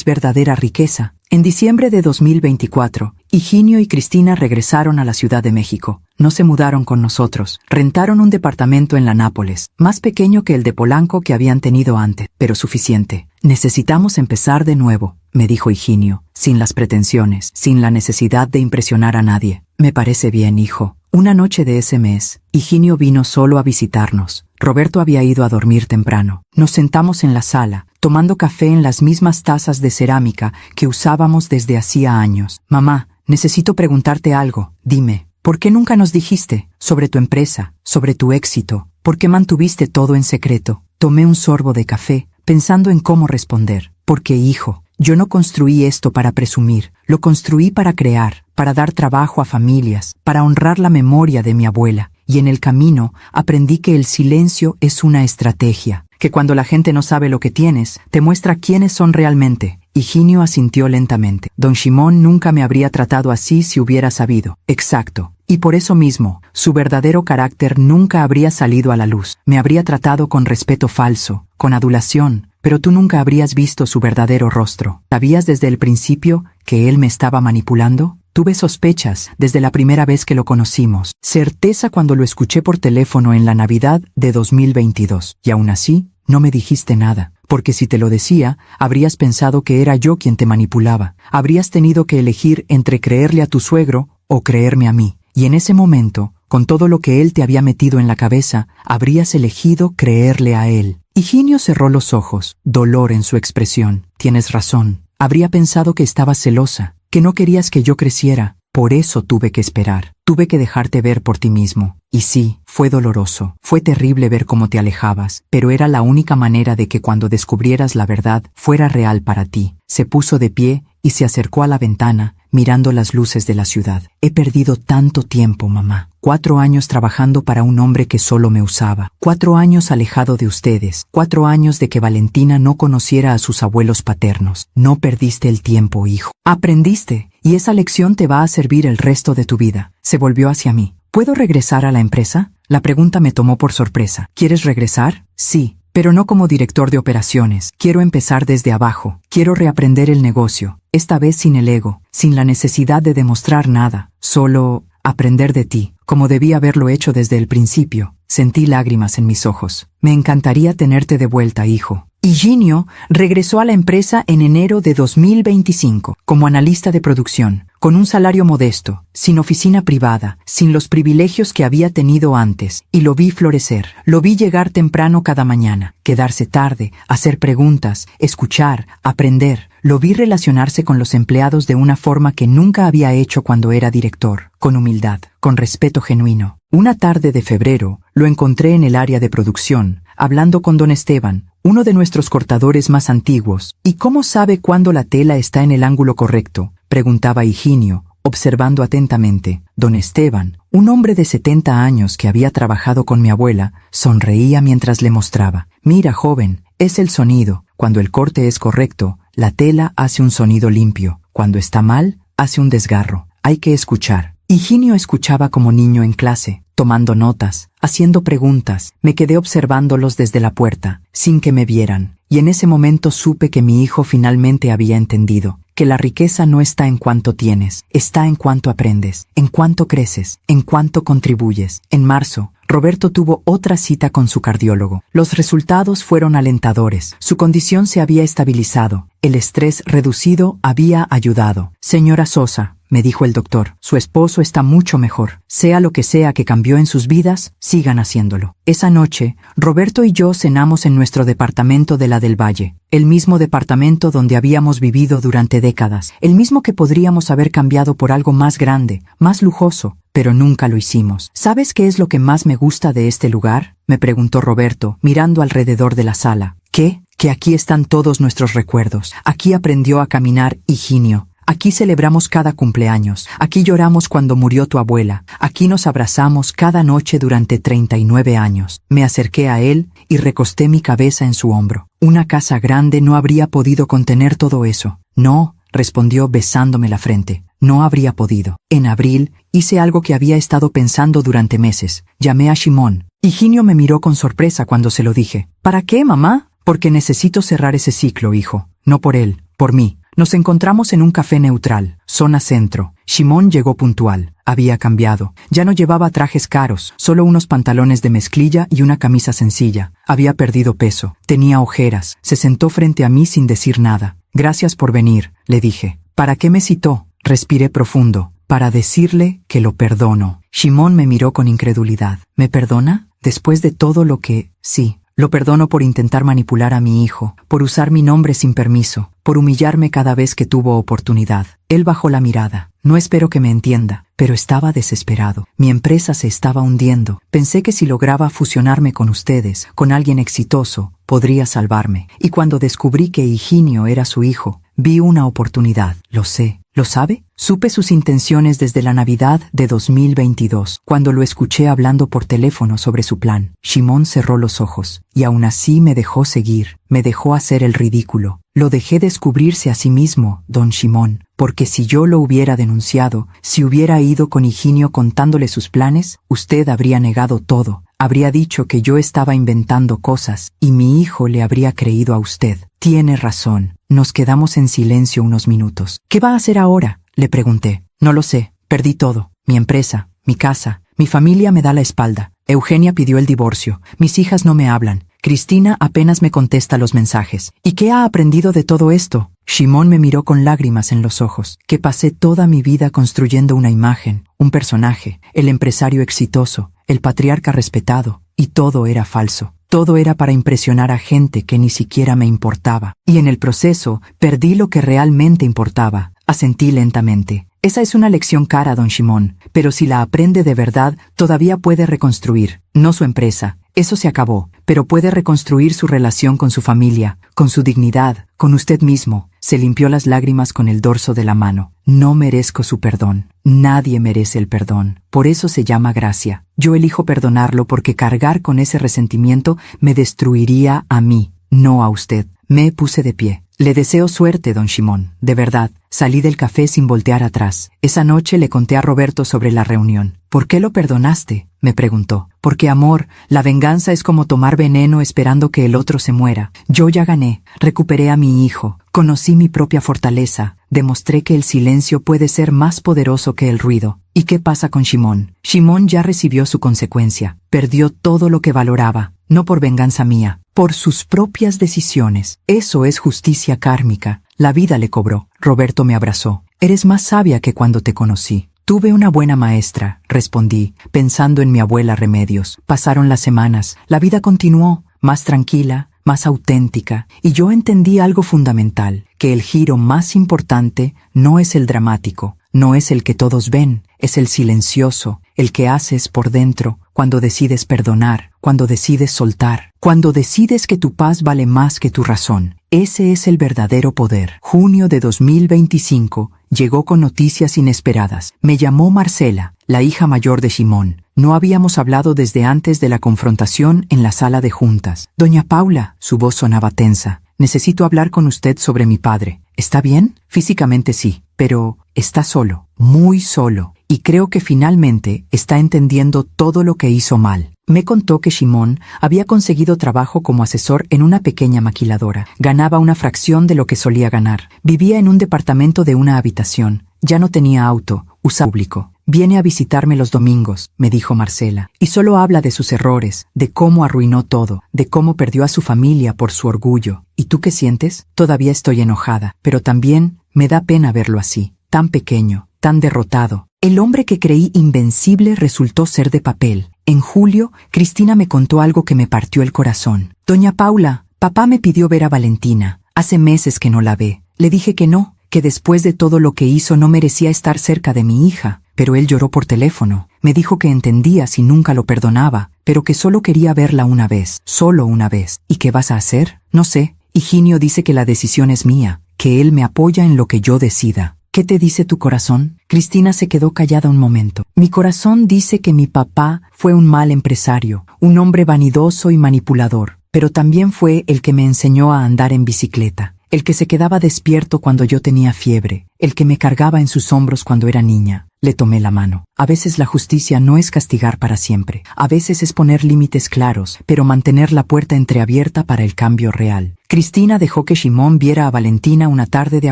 verdadera riqueza. En diciembre de 2024, Higinio y Cristina regresaron a la Ciudad de México. No se mudaron con nosotros. Rentaron un departamento en la Nápoles, más pequeño que el de Polanco que habían tenido antes, pero suficiente. Necesitamos empezar de nuevo, me dijo Higinio, sin las pretensiones, sin la necesidad de impresionar a nadie. Me parece bien, hijo. Una noche de ese mes, Higinio vino solo a visitarnos. Roberto había ido a dormir temprano. Nos sentamos en la sala, tomando café en las mismas tazas de cerámica que usábamos desde hacía años. Mamá, necesito preguntarte algo. Dime, ¿por qué nunca nos dijiste sobre tu empresa, sobre tu éxito? ¿Por qué mantuviste todo en secreto? Tomé un sorbo de café, pensando en cómo responder. Porque, hijo, yo no construí esto para presumir, lo construí para crear, para dar trabajo a familias, para honrar la memoria de mi abuela. Y en el camino aprendí que el silencio es una estrategia, que cuando la gente no sabe lo que tienes, te muestra quiénes son realmente. Higinio asintió lentamente. Don Shimon nunca me habría tratado así si hubiera sabido. Exacto. Y por eso mismo, su verdadero carácter nunca habría salido a la luz. Me habría tratado con respeto falso, con adulación, pero tú nunca habrías visto su verdadero rostro. ¿Sabías desde el principio que él me estaba manipulando? Tuve sospechas desde la primera vez que lo conocimos, certeza cuando lo escuché por teléfono en la Navidad de 2022. Y aún así, no me dijiste nada, porque si te lo decía, habrías pensado que era yo quien te manipulaba. Habrías tenido que elegir entre creerle a tu suegro o creerme a mí. Y en ese momento, con todo lo que él te había metido en la cabeza, habrías elegido creerle a él. Higinio cerró los ojos, dolor en su expresión. Tienes razón. Habría pensado que estabas celosa, que no querías que yo creciera. Por eso tuve que esperar. Tuve que dejarte ver por ti mismo. Y sí, fue doloroso. Fue terrible ver cómo te alejabas, pero era la única manera de que cuando descubrieras la verdad fuera real para ti. Se puso de pie y se acercó a la ventana, mirando las luces de la ciudad. He perdido tanto tiempo, mamá. 4 años trabajando para un hombre que solo me usaba. 4 años alejado de ustedes. 4 años de que Valentina no conociera a sus abuelos paternos. No perdiste el tiempo, hijo. Aprendiste, y esa lección te va a servir el resto de tu vida. Se volvió hacia mí. ¿Puedo regresar a la empresa? La pregunta me tomó por sorpresa. ¿Quieres regresar? Sí, pero no como director de operaciones. Quiero empezar desde abajo. Quiero reaprender el negocio. Esta vez sin el ego, sin la necesidad de demostrar nada. Solo aprender de ti, como debí haberlo hecho desde el principio. Sentí lágrimas en mis ojos. Me encantaría tenerte de vuelta, hijo. Higinio regresó a la empresa en enero de 2025, como analista de producción, con un salario modesto, sin oficina privada, sin los privilegios que había tenido antes, y lo vi florecer. Lo vi llegar temprano cada mañana, quedarse tarde, hacer preguntas, escuchar, aprender. Lo vi relacionarse con los empleados de una forma que nunca había hecho cuando era director, con humildad, con respeto genuino. Una tarde de febrero, lo encontré en el área de producción, hablando con don Esteban, uno de nuestros cortadores más antiguos. ¿Y cómo sabe cuándo la tela está en el ángulo correcto?, preguntaba Higinio, observando atentamente. Don Esteban, un hombre de 70 años que había trabajado con mi abuela, sonreía mientras le mostraba. Mira, joven, es el sonido. Cuando el corte es correcto, la tela hace un sonido limpio. Cuando está mal, hace un desgarro. Hay que escuchar. Higinio escuchaba como niño en clase, tomando notas, haciendo preguntas. Me quedé observándolos desde la puerta, sin que me vieran, y en ese momento supe que mi hijo finalmente había entendido, que la riqueza no está en cuánto tienes, está en cuánto aprendes, en cuánto creces, en cuánto contribuyes. En marzo, Roberto tuvo otra cita con su cardiólogo. Los resultados fueron alentadores. Su condición se había estabilizado. El estrés reducido había ayudado. Señora Sosa, me dijo el doctor. Su esposo está mucho mejor. Sea lo que sea que cambió en sus vidas, sigan haciéndolo. Esa noche, Roberto y yo cenamos en nuestro departamento de la del Valle. El mismo departamento donde habíamos vivido durante décadas. El mismo que podríamos haber cambiado por algo más grande, más lujoso, pero nunca lo hicimos. ¿Sabes qué es lo que más me gusta de este lugar?, me preguntó Roberto, mirando alrededor de la sala. ¿Qué? Que aquí están todos nuestros recuerdos. Aquí aprendió a caminar Higinio. Aquí celebramos cada cumpleaños. Aquí lloramos cuando murió tu abuela. Aquí nos abrazamos cada noche durante 39 años. Me acerqué a él y recosté mi cabeza en su hombro. Una casa grande no habría podido contener todo eso. No, respondió besándome la frente. No habría podido. En abril, hice algo que había estado pensando durante meses. Llamé a Shimon. Higinio me miró con sorpresa cuando se lo dije. ¿Para qué, mamá? Porque necesito cerrar ese ciclo, hijo. No por él, por mí. Nos encontramos en un café neutral, zona centro. Shimon llegó puntual. Había cambiado. Ya no llevaba trajes caros, solo unos pantalones de mezclilla y una camisa sencilla. Había perdido peso. Tenía ojeras. Se sentó frente a mí sin decir nada. Gracias por venir, le dije. ¿Para qué me citó? Respiré profundo. Para decirle que lo perdono. Shimon me miró con incredulidad. ¿Me perdona? Después de todo lo que... Sí. Lo perdono por intentar manipular a mi hijo, por usar mi nombre sin permiso, por humillarme cada vez que tuvo oportunidad. Él bajó la mirada. No espero que me entienda, pero estaba desesperado. Mi empresa se estaba hundiendo. Pensé que si lograba fusionarme con ustedes, con alguien exitoso, podría salvarme. Y cuando descubrí que Higinio era su hijo, vi una oportunidad. Lo sé. ¿Lo sabe? Supe sus intenciones desde la Navidad de 2022, cuando lo escuché hablando por teléfono sobre su plan. Shimon cerró los ojos, y aún así me dejó seguir, me dejó hacer el ridículo. Lo dejé descubrirse a sí mismo, don Shimon, porque si yo lo hubiera denunciado, si hubiera ido con Higinio contándole sus planes, usted habría negado todo. Habría dicho que yo estaba inventando cosas, y mi hijo le habría creído a usted. Tiene razón. Nos quedamos en silencio unos minutos. ¿Qué va a hacer ahora?, le pregunté. No lo sé. Perdí todo. Mi empresa, mi casa, mi familia me da la espalda. Eugenia pidió el divorcio. Mis hijas no me hablan. Cristina apenas me contesta los mensajes. ¿Y qué ha aprendido de todo esto? Shimon me miró con lágrimas en los ojos. Que pasé toda mi vida construyendo una imagen, un personaje, el empresario exitoso, el patriarca respetado, y todo era falso. Todo era para impresionar a gente que ni siquiera me importaba. Y en el proceso, perdí lo que realmente importaba. Asentí lentamente. Esa es una lección cara, don Shimon, pero si la aprende de verdad, todavía puede reconstruir. No su empresa. Eso se acabó, pero puede reconstruir su relación con su familia, con su dignidad, con usted mismo. Se limpió las lágrimas con el dorso de la mano. No merezco su perdón. Nadie merece el perdón. Por eso se llama gracia. Yo elijo perdonarlo porque cargar con ese resentimiento me destruiría a mí, no a usted. Me puse de pie. Le deseo suerte, don Shimon. De verdad, salí del café sin voltear atrás. Esa noche le conté a Roberto sobre la reunión. ¿Por qué lo perdonaste?, me preguntó. Porque, amor, la venganza es como tomar veneno esperando que el otro se muera. Yo ya gané. Recuperé a mi hijo. Conocí mi propia fortaleza. Demostré que el silencio puede ser más poderoso que el ruido. ¿Y qué pasa con Shimon? Shimon ya recibió su consecuencia. Perdió todo lo que valoraba. No por venganza mía, por sus propias decisiones. Eso es justicia kármica. La vida le cobró. Roberto me abrazó. Eres más sabia que cuando te conocí. Tuve una buena maestra, respondí, pensando en mi abuela Remedios. Pasaron las semanas. La vida continuó, más tranquila, más auténtica, y yo entendí algo fundamental, que el giro más importante no es el dramático, no es el que todos ven, es el silencioso, el que haces por dentro, cuando decides perdonar, cuando decides soltar, cuando decides que tu paz vale más que tu razón. Ese es el verdadero poder. Junio de 2025 llegó con noticias inesperadas. Me llamó Marcela, la hija mayor de Shimon. No habíamos hablado desde antes de la confrontación en la sala de juntas. Doña Paula, su voz sonaba tensa. Necesito hablar con usted sobre mi padre. ¿Está bien? Físicamente sí, pero está solo, muy solo. Y creo que finalmente está entendiendo todo lo que hizo mal. Me contó que Shimon había conseguido trabajo como asesor en una pequeña maquiladora. Ganaba una fracción de lo que solía ganar. Vivía en un departamento de una habitación. Ya no tenía auto, usaba público. Viene a visitarme los domingos, me dijo Marcela, y solo habla de sus errores, de cómo arruinó todo, de cómo perdió a su familia por su orgullo. ¿Y tú qué sientes? Todavía estoy enojada, pero también me da pena verlo así, tan pequeño, tan derrotado. El hombre que creí invencible resultó ser de papel. En julio, Cristina me contó algo que me partió el corazón. Doña Paula, papá me pidió ver a Valentina. Hace meses que no la ve. Le dije que no, que después de todo lo que hizo no merecía estar cerca de mi hija. Pero él lloró por teléfono. Me dijo que entendía si nunca lo perdonaba, pero que solo quería verla una vez, solo una vez. ¿Y qué vas a hacer? No sé. Higinio dice que la decisión es mía, que él me apoya en lo que yo decida. ¿Qué te dice tu corazón? Cristina se quedó callada un momento. Mi corazón dice que mi papá fue un mal empresario, un hombre vanidoso y manipulador, pero también fue el que me enseñó a andar en bicicleta, el que se quedaba despierto cuando yo tenía fiebre, el que me cargaba en sus hombros cuando era niña. Le tomé la mano. A veces la justicia no es castigar para siempre. A veces es poner límites claros, pero mantener la puerta entreabierta para el cambio real. Cristina dejó que Shimon viera a Valentina una tarde de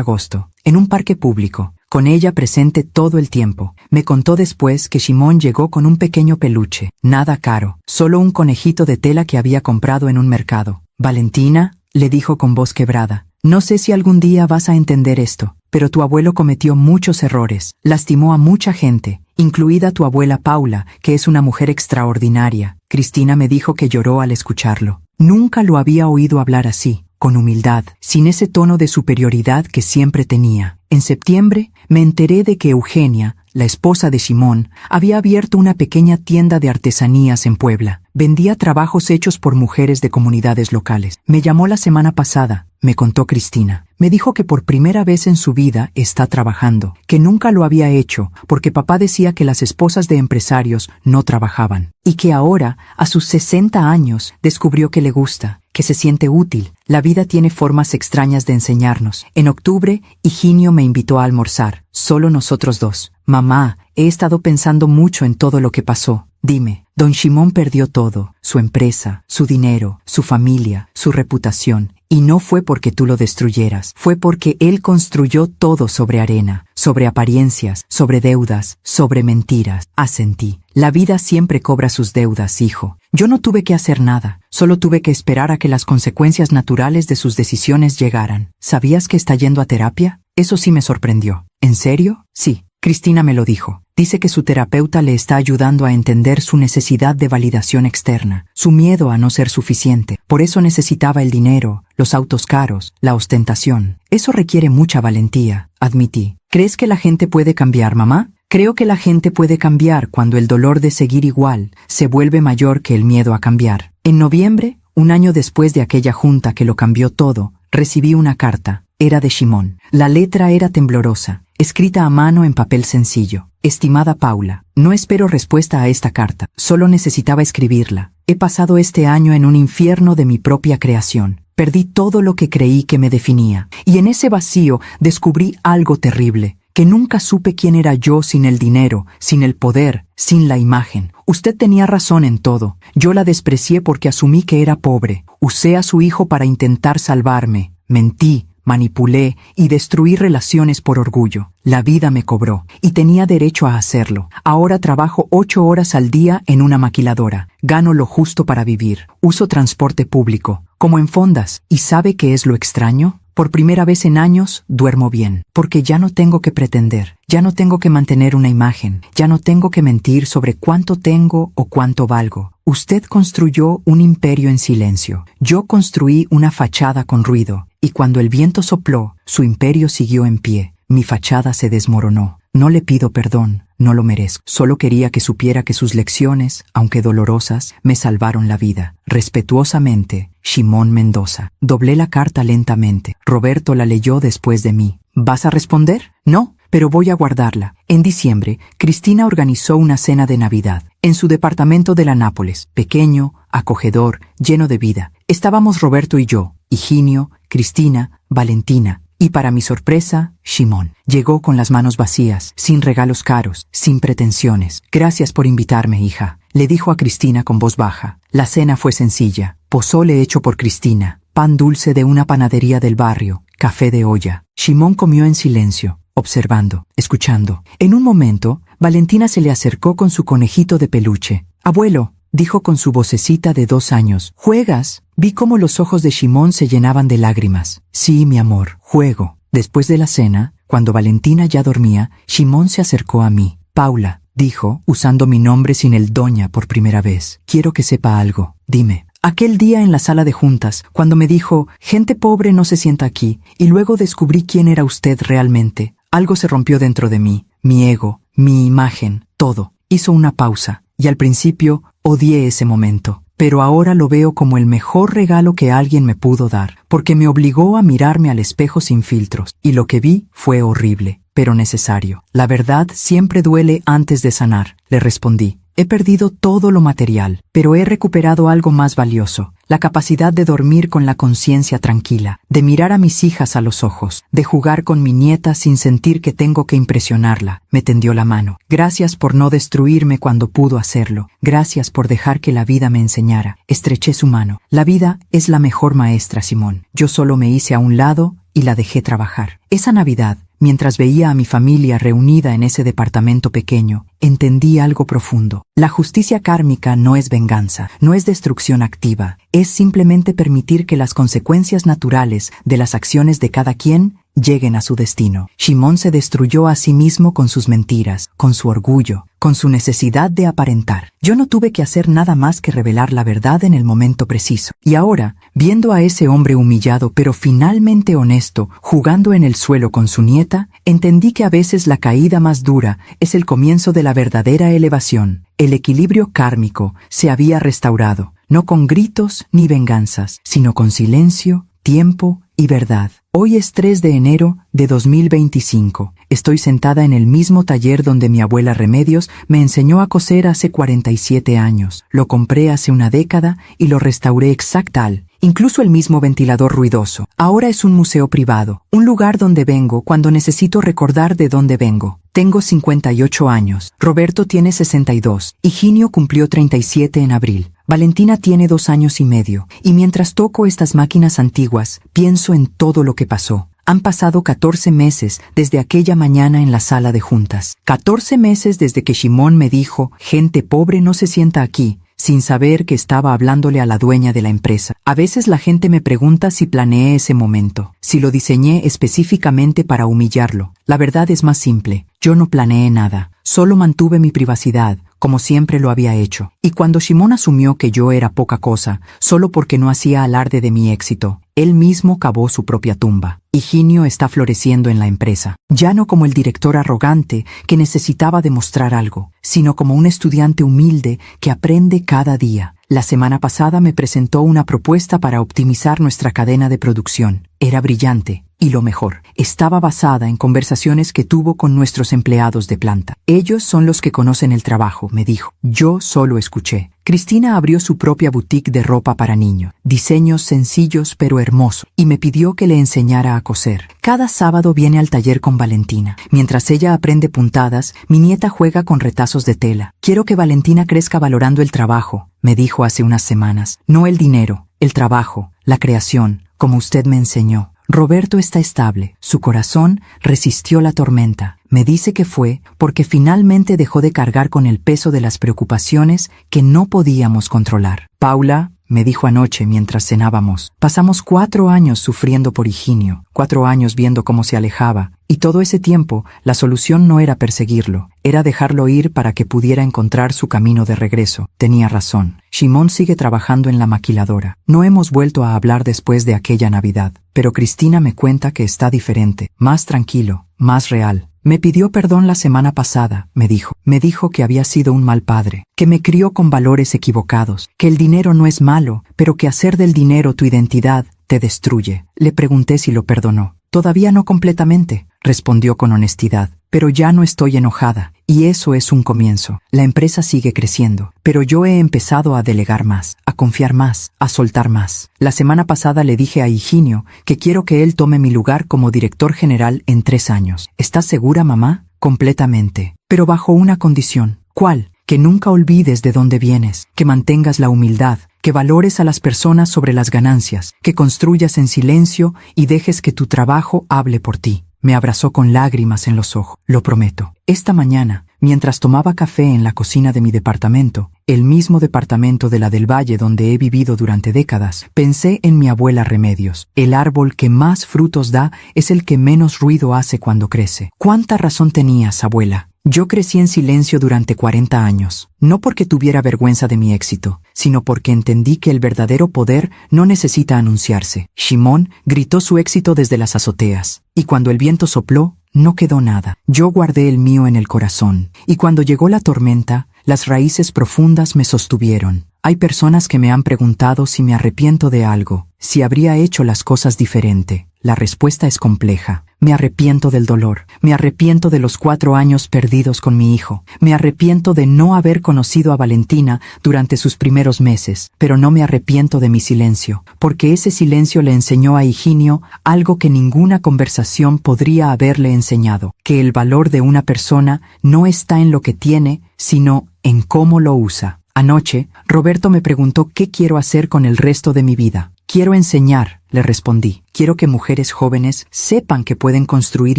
agosto, en un parque público, con ella presente todo el tiempo. Me contó después que Shimon llegó con un pequeño peluche, nada caro, solo un conejito de tela que había comprado en un mercado. Valentina, le dijo con voz quebrada, no sé si algún día vas a entender esto, pero tu abuelo cometió muchos errores, lastimó a mucha gente, incluida tu abuela Paula, que es una mujer extraordinaria. Cristina me dijo que lloró al escucharlo. Nunca lo había oído hablar así, con humildad, sin ese tono de superioridad que siempre tenía. En septiembre, me enteré de que Eugenia, la esposa de Shimon, había abierto una pequeña tienda de artesanías en Puebla. Vendía trabajos hechos por mujeres de comunidades locales. Me llamó la semana pasada, me contó Cristina. Me dijo que por primera vez en su vida está trabajando, que nunca lo había hecho, porque papá decía que las esposas de empresarios no trabajaban, y que ahora, a sus 60 años, descubrió que le gusta, que se siente útil. La vida tiene formas extrañas de enseñarnos. En octubre, Higinio me invitó a almorzar, solo nosotros dos. Mamá, he estado pensando mucho en todo lo que pasó. Dime, don Shimon perdió todo, su empresa, su dinero, su familia, su reputación, y no fue porque tú lo destruyeras, fue porque él construyó todo sobre arena, sobre apariencias, sobre deudas, sobre mentiras. Asentí. La vida siempre cobra sus deudas, hijo. Yo no tuve que hacer nada, solo tuve que esperar a que las consecuencias naturales de sus decisiones llegaran. ¿Sabías que está yendo a terapia? Eso sí me sorprendió. ¿En serio? Sí. Cristina me lo dijo. Dice que su terapeuta le está ayudando a entender su necesidad de validación externa, su miedo a no ser suficiente. Por eso necesitaba el dinero, los autos caros, la ostentación. Eso requiere mucha valentía, admití. ¿Crees que la gente puede cambiar, mamá? Creo que la gente puede cambiar cuando el dolor de seguir igual se vuelve mayor que el miedo a cambiar. En noviembre, un año después de aquella junta que lo cambió todo, recibí una carta. Era de Shimon. La letra era temblorosa, escrita a mano en papel sencillo. Estimada Paula, no espero respuesta a esta carta, solo necesitaba escribirla. He pasado este año en un infierno de mi propia creación. Perdí todo lo que creí que me definía, y en ese vacío descubrí algo terrible, que nunca supe quién era yo sin el dinero, sin el poder, sin la imagen. Usted tenía razón en todo. Yo la desprecié porque asumí que era pobre. Usé a su hijo para intentar salvarme. Mentí, manipulé y destruí relaciones por orgullo. La vida me cobró, y tenía derecho a hacerlo. Ahora trabajo 8 horas al día en una maquiladora. Gano lo justo para vivir. Uso transporte público, como en fondas. ¿Y sabe qué es lo extraño? Por primera vez en años, duermo bien, porque ya no tengo que pretender, ya no tengo que mantener una imagen, ya no tengo que mentir sobre cuánto tengo o cuánto valgo. Usted construyó un imperio en silencio. Yo construí una fachada con ruido, y cuando el viento sopló, su imperio siguió en pie. Mi fachada se desmoronó. No le pido perdón, no lo merezco. Solo quería que supiera que sus lecciones, aunque dolorosas, me salvaron la vida. Respetuosamente, Shimon Mendoza. Doblé la carta lentamente. Roberto la leyó después de mí. ¿Vas a responder? No, pero voy a guardarla. En diciembre, Cristina organizó una cena de Navidad, en su departamento de la Nápoles, pequeño, acogedor, lleno de vida. Estábamos Roberto y yo, Higinio, Cristina, Valentina, y para mi sorpresa, Shimon. Llegó con las manos vacías, sin regalos caros, sin pretensiones. Gracias por invitarme, hija, le dijo a Cristina con voz baja. La cena fue sencilla. Pozole hecho por Cristina, pan dulce de una panadería del barrio, café de olla. Shimon comió en silencio, observando, escuchando. En un momento, Valentina se le acercó con su conejito de peluche. Abuelo, dijo con su vocecita de 2 años. ¿Juegas? Vi cómo los ojos de Shimon se llenaban de lágrimas. Sí, mi amor, juego. Después de la cena, Cuando Valentina ya dormía, Shimon se acercó a mí. Paula, dijo, usando mi nombre sin el doña por primera vez. Quiero que sepa algo. Dime. Aquel día en la sala de juntas, cuando me dijo, gente pobre no se sienta aquí, y luego descubrí quién era usted realmente, algo se rompió dentro de mí, mi ego, mi imagen, todo. Hizo una pausa, y al principio odié ese momento. Pero ahora lo veo como el mejor regalo que alguien me pudo dar, porque me obligó a mirarme al espejo sin filtros, y lo que vi fue horrible, pero necesario. La verdad siempre duele antes de sanar, le respondí. He perdido todo lo material, pero he recuperado algo más valioso, la capacidad de dormir con la conciencia tranquila, de mirar a mis hijas a los ojos, de jugar con mi nieta sin sentir que tengo que impresionarla. Me tendió la mano. Gracias por no destruirme cuando pudo hacerlo. Gracias por dejar que la vida me enseñara. Estreché su mano. La vida es la mejor maestra, Simón. Yo solo me hice a un lado y la dejé trabajar. Esa Navidad, mientras veía a mi familia reunida en ese departamento pequeño, entendí algo profundo. La justicia kármica no es venganza, no es destrucción activa, es simplemente permitir que las consecuencias naturales de las acciones de cada quien lleguen a su destino. Shimon se destruyó a sí mismo con sus mentiras, con su orgullo, con su necesidad de aparentar. Yo no tuve que hacer nada más que revelar la verdad en el momento preciso. Y ahora, viendo a ese hombre humillado pero finalmente honesto, jugando en el suelo con su nieta, entendí que a veces la caída más dura es el comienzo de la verdadera elevación. El equilibrio kármico se había restaurado, no con gritos ni venganzas, sino con silencio, tiempo y verdad. Hoy es 3 de enero de 2025. Estoy sentada en el mismo taller donde mi abuela Remedios me enseñó a coser hace 47 años. Lo compré hace una década y lo restauré exactal. Incluso el mismo ventilador ruidoso. Ahora es un museo privado, un lugar donde vengo cuando necesito recordar de dónde vengo. Tengo 58 años, Roberto tiene 62, Higinio cumplió 37 en abril. Valentina tiene 2 años y medio, y mientras toco estas máquinas antiguas, pienso en todo lo que pasó. Han pasado 14 meses desde aquella mañana en la sala de juntas. 14 meses desde que Shimon me dijo, gente pobre no se sienta aquí, sin saber que estaba hablándole a la dueña de la empresa. A veces la gente me pregunta si planeé ese momento, si lo diseñé específicamente para humillarlo. La verdad es más simple, yo no planeé nada, solo mantuve mi privacidad, como siempre lo había hecho. Y cuando Shimon asumió que yo era poca cosa, solo porque no hacía alarde de mi éxito, él mismo cavó su propia tumba. Higinio está floreciendo en la empresa, ya no como el director arrogante que necesitaba demostrar algo, sino como un estudiante humilde que aprende cada día. La semana pasada me presentó una propuesta para optimizar nuestra cadena de producción. Era brillante, y lo mejor, estaba basada en conversaciones que tuvo con nuestros empleados de planta. Ellos son los que conocen el trabajo, me dijo. Yo solo escuché. Cristina abrió su propia boutique de ropa para niño, diseños sencillos pero hermosos, y me pidió que le enseñara a coser. Cada sábado viene al taller con Valentina. Mientras ella aprende puntadas, mi nieta juega con retazos de tela. Quiero que Valentina crezca valorando el trabajo, me dijo hace unas semanas. No el dinero, el trabajo, la creación, como usted me enseñó. Roberto está estable, su corazón resistió la tormenta. Me dice que fue porque finalmente dejó de cargar con el peso de las preocupaciones que no podíamos controlar. Paula, me dijo anoche mientras cenábamos, pasamos 4 años sufriendo por Higinio, 4 años viendo cómo se alejaba, y todo ese tiempo la solución no era perseguirlo, era dejarlo ir para que pudiera encontrar su camino de regreso. Tenía razón. Shimon sigue trabajando en la maquiladora. No hemos vuelto a hablar después de aquella Navidad, pero Cristina me cuenta que está diferente, más tranquilo, más real. Me pidió perdón la semana pasada, me dijo. Me dijo que había sido un mal padre, que me crió con valores equivocados, que el dinero no es malo, pero que hacer del dinero tu identidad te destruye. Le pregunté si lo perdonó. Todavía no completamente, respondió con honestidad, pero ya no estoy enojada, y eso es un comienzo. La empresa sigue creciendo, pero yo he empezado a delegar más, a confiar más, a soltar más. La semana pasada le dije a Higinio que quiero que él tome mi lugar como director general en 3 años. ¿Estás segura, mamá? Completamente, pero bajo una condición. ¿Cuál? Que nunca olvides de dónde vienes, que mantengas la humildad, que valores a las personas sobre las ganancias, que construyas en silencio y dejes que tu trabajo hable por ti. Me abrazó con lágrimas en los ojos. Lo prometo. Esta mañana, Mientras tomaba café en la cocina de mi departamento, el mismo departamento de la del Valle donde he vivido durante décadas, pensé en mi abuela Remedios. El árbol que más frutos da es el que menos ruido hace cuando crece. ¿Cuánta razón tenías, abuela? Yo crecí en silencio durante 40 años, no porque tuviera vergüenza de mi éxito, sino porque entendí que el verdadero poder no necesita anunciarse. Shimón gritó su éxito desde las azoteas, y cuando el viento sopló, no quedó nada. Yo guardé el mío en el corazón, y cuando llegó la tormenta, las raíces profundas me sostuvieron. Hay personas que me han preguntado si me arrepiento de algo, si habría hecho las cosas diferente. La respuesta es compleja. Me arrepiento del dolor, me arrepiento de los 4 años perdidos con mi hijo, me arrepiento de no haber conocido a Valentina durante sus primeros meses, pero no me arrepiento de mi silencio, porque ese silencio le enseñó a Higinio algo que ninguna conversación podría haberle enseñado, que el valor de una persona no está en lo que tiene, sino en cómo lo usa. Anoche, Roberto me preguntó qué quiero hacer con el resto de mi vida. Quiero enseñar, le respondí. Quiero que mujeres jóvenes sepan que pueden construir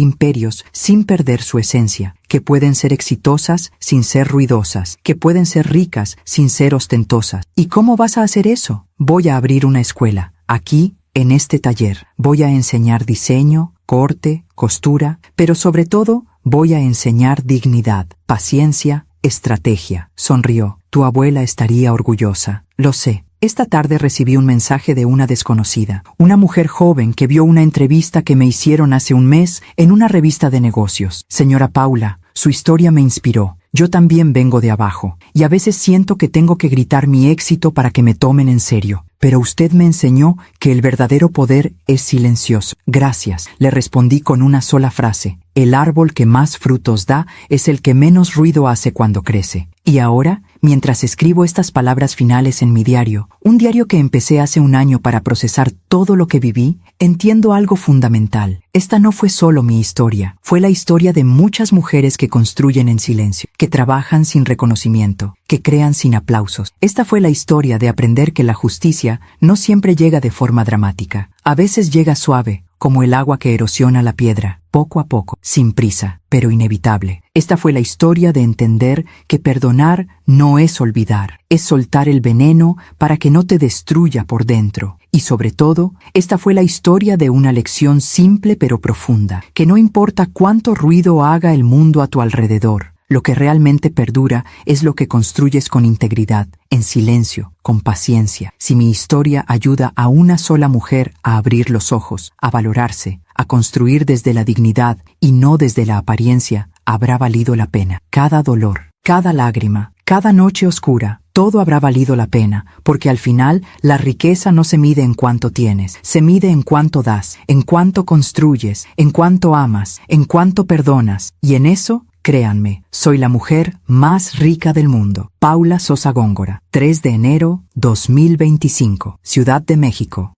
imperios sin perder su esencia, que pueden ser exitosas sin ser ruidosas, que pueden ser ricas sin ser ostentosas. ¿Y cómo vas a hacer eso? Voy a abrir una escuela. Aquí, en este taller, voy a enseñar diseño, corte, costura, pero sobre todo, voy a enseñar dignidad, paciencia, estrategia. Sonrió. Tu abuela estaría orgullosa. Lo sé. Esta tarde recibí un mensaje de una desconocida, una mujer joven que vio una entrevista que me hicieron hace un mes en una revista de negocios. Señora Paula, su historia me inspiró. Yo también vengo de abajo, y a veces siento que tengo que gritar mi éxito para que me tomen en serio. Pero usted me enseñó que el verdadero poder es silencioso. Gracias, le respondí con una sola frase. El árbol que más frutos da es el que menos ruido hace cuando crece. Y ahora, mientras escribo estas palabras finales en mi diario, un diario que empecé hace un año para procesar todo lo que viví, entiendo algo fundamental. Esta no fue solo mi historia, fue la historia de muchas mujeres que construyen en silencio, que trabajan sin reconocimiento, que crean sin aplausos. Esta fue la historia de aprender que la justicia no siempre llega de forma dramática. A veces llega suave, como el agua que erosiona la piedra, poco a poco, sin prisa, pero inevitable. Esta fue la historia de entender que perdonar no es olvidar, es soltar el veneno para que no te destruya por dentro. Y sobre todo, esta fue la historia de una lección simple pero profunda, que no importa cuánto ruido haga el mundo a tu alrededor, lo que realmente perdura es lo que construyes con integridad, en silencio, con paciencia. Si mi historia ayuda a una sola mujer a abrir los ojos, a valorarse, a construir desde la dignidad y no desde la apariencia, habrá valido la pena. Cada dolor, cada lágrima, cada noche oscura, todo habrá valido la pena, porque al final la riqueza no se mide en cuánto tienes, se mide en cuánto das, en cuánto construyes, en cuánto amas, en cuánto perdonas, y en eso, créanme, soy la mujer más rica del mundo. Paula Sosa Góngora, 3 de enero 2025, Ciudad de México.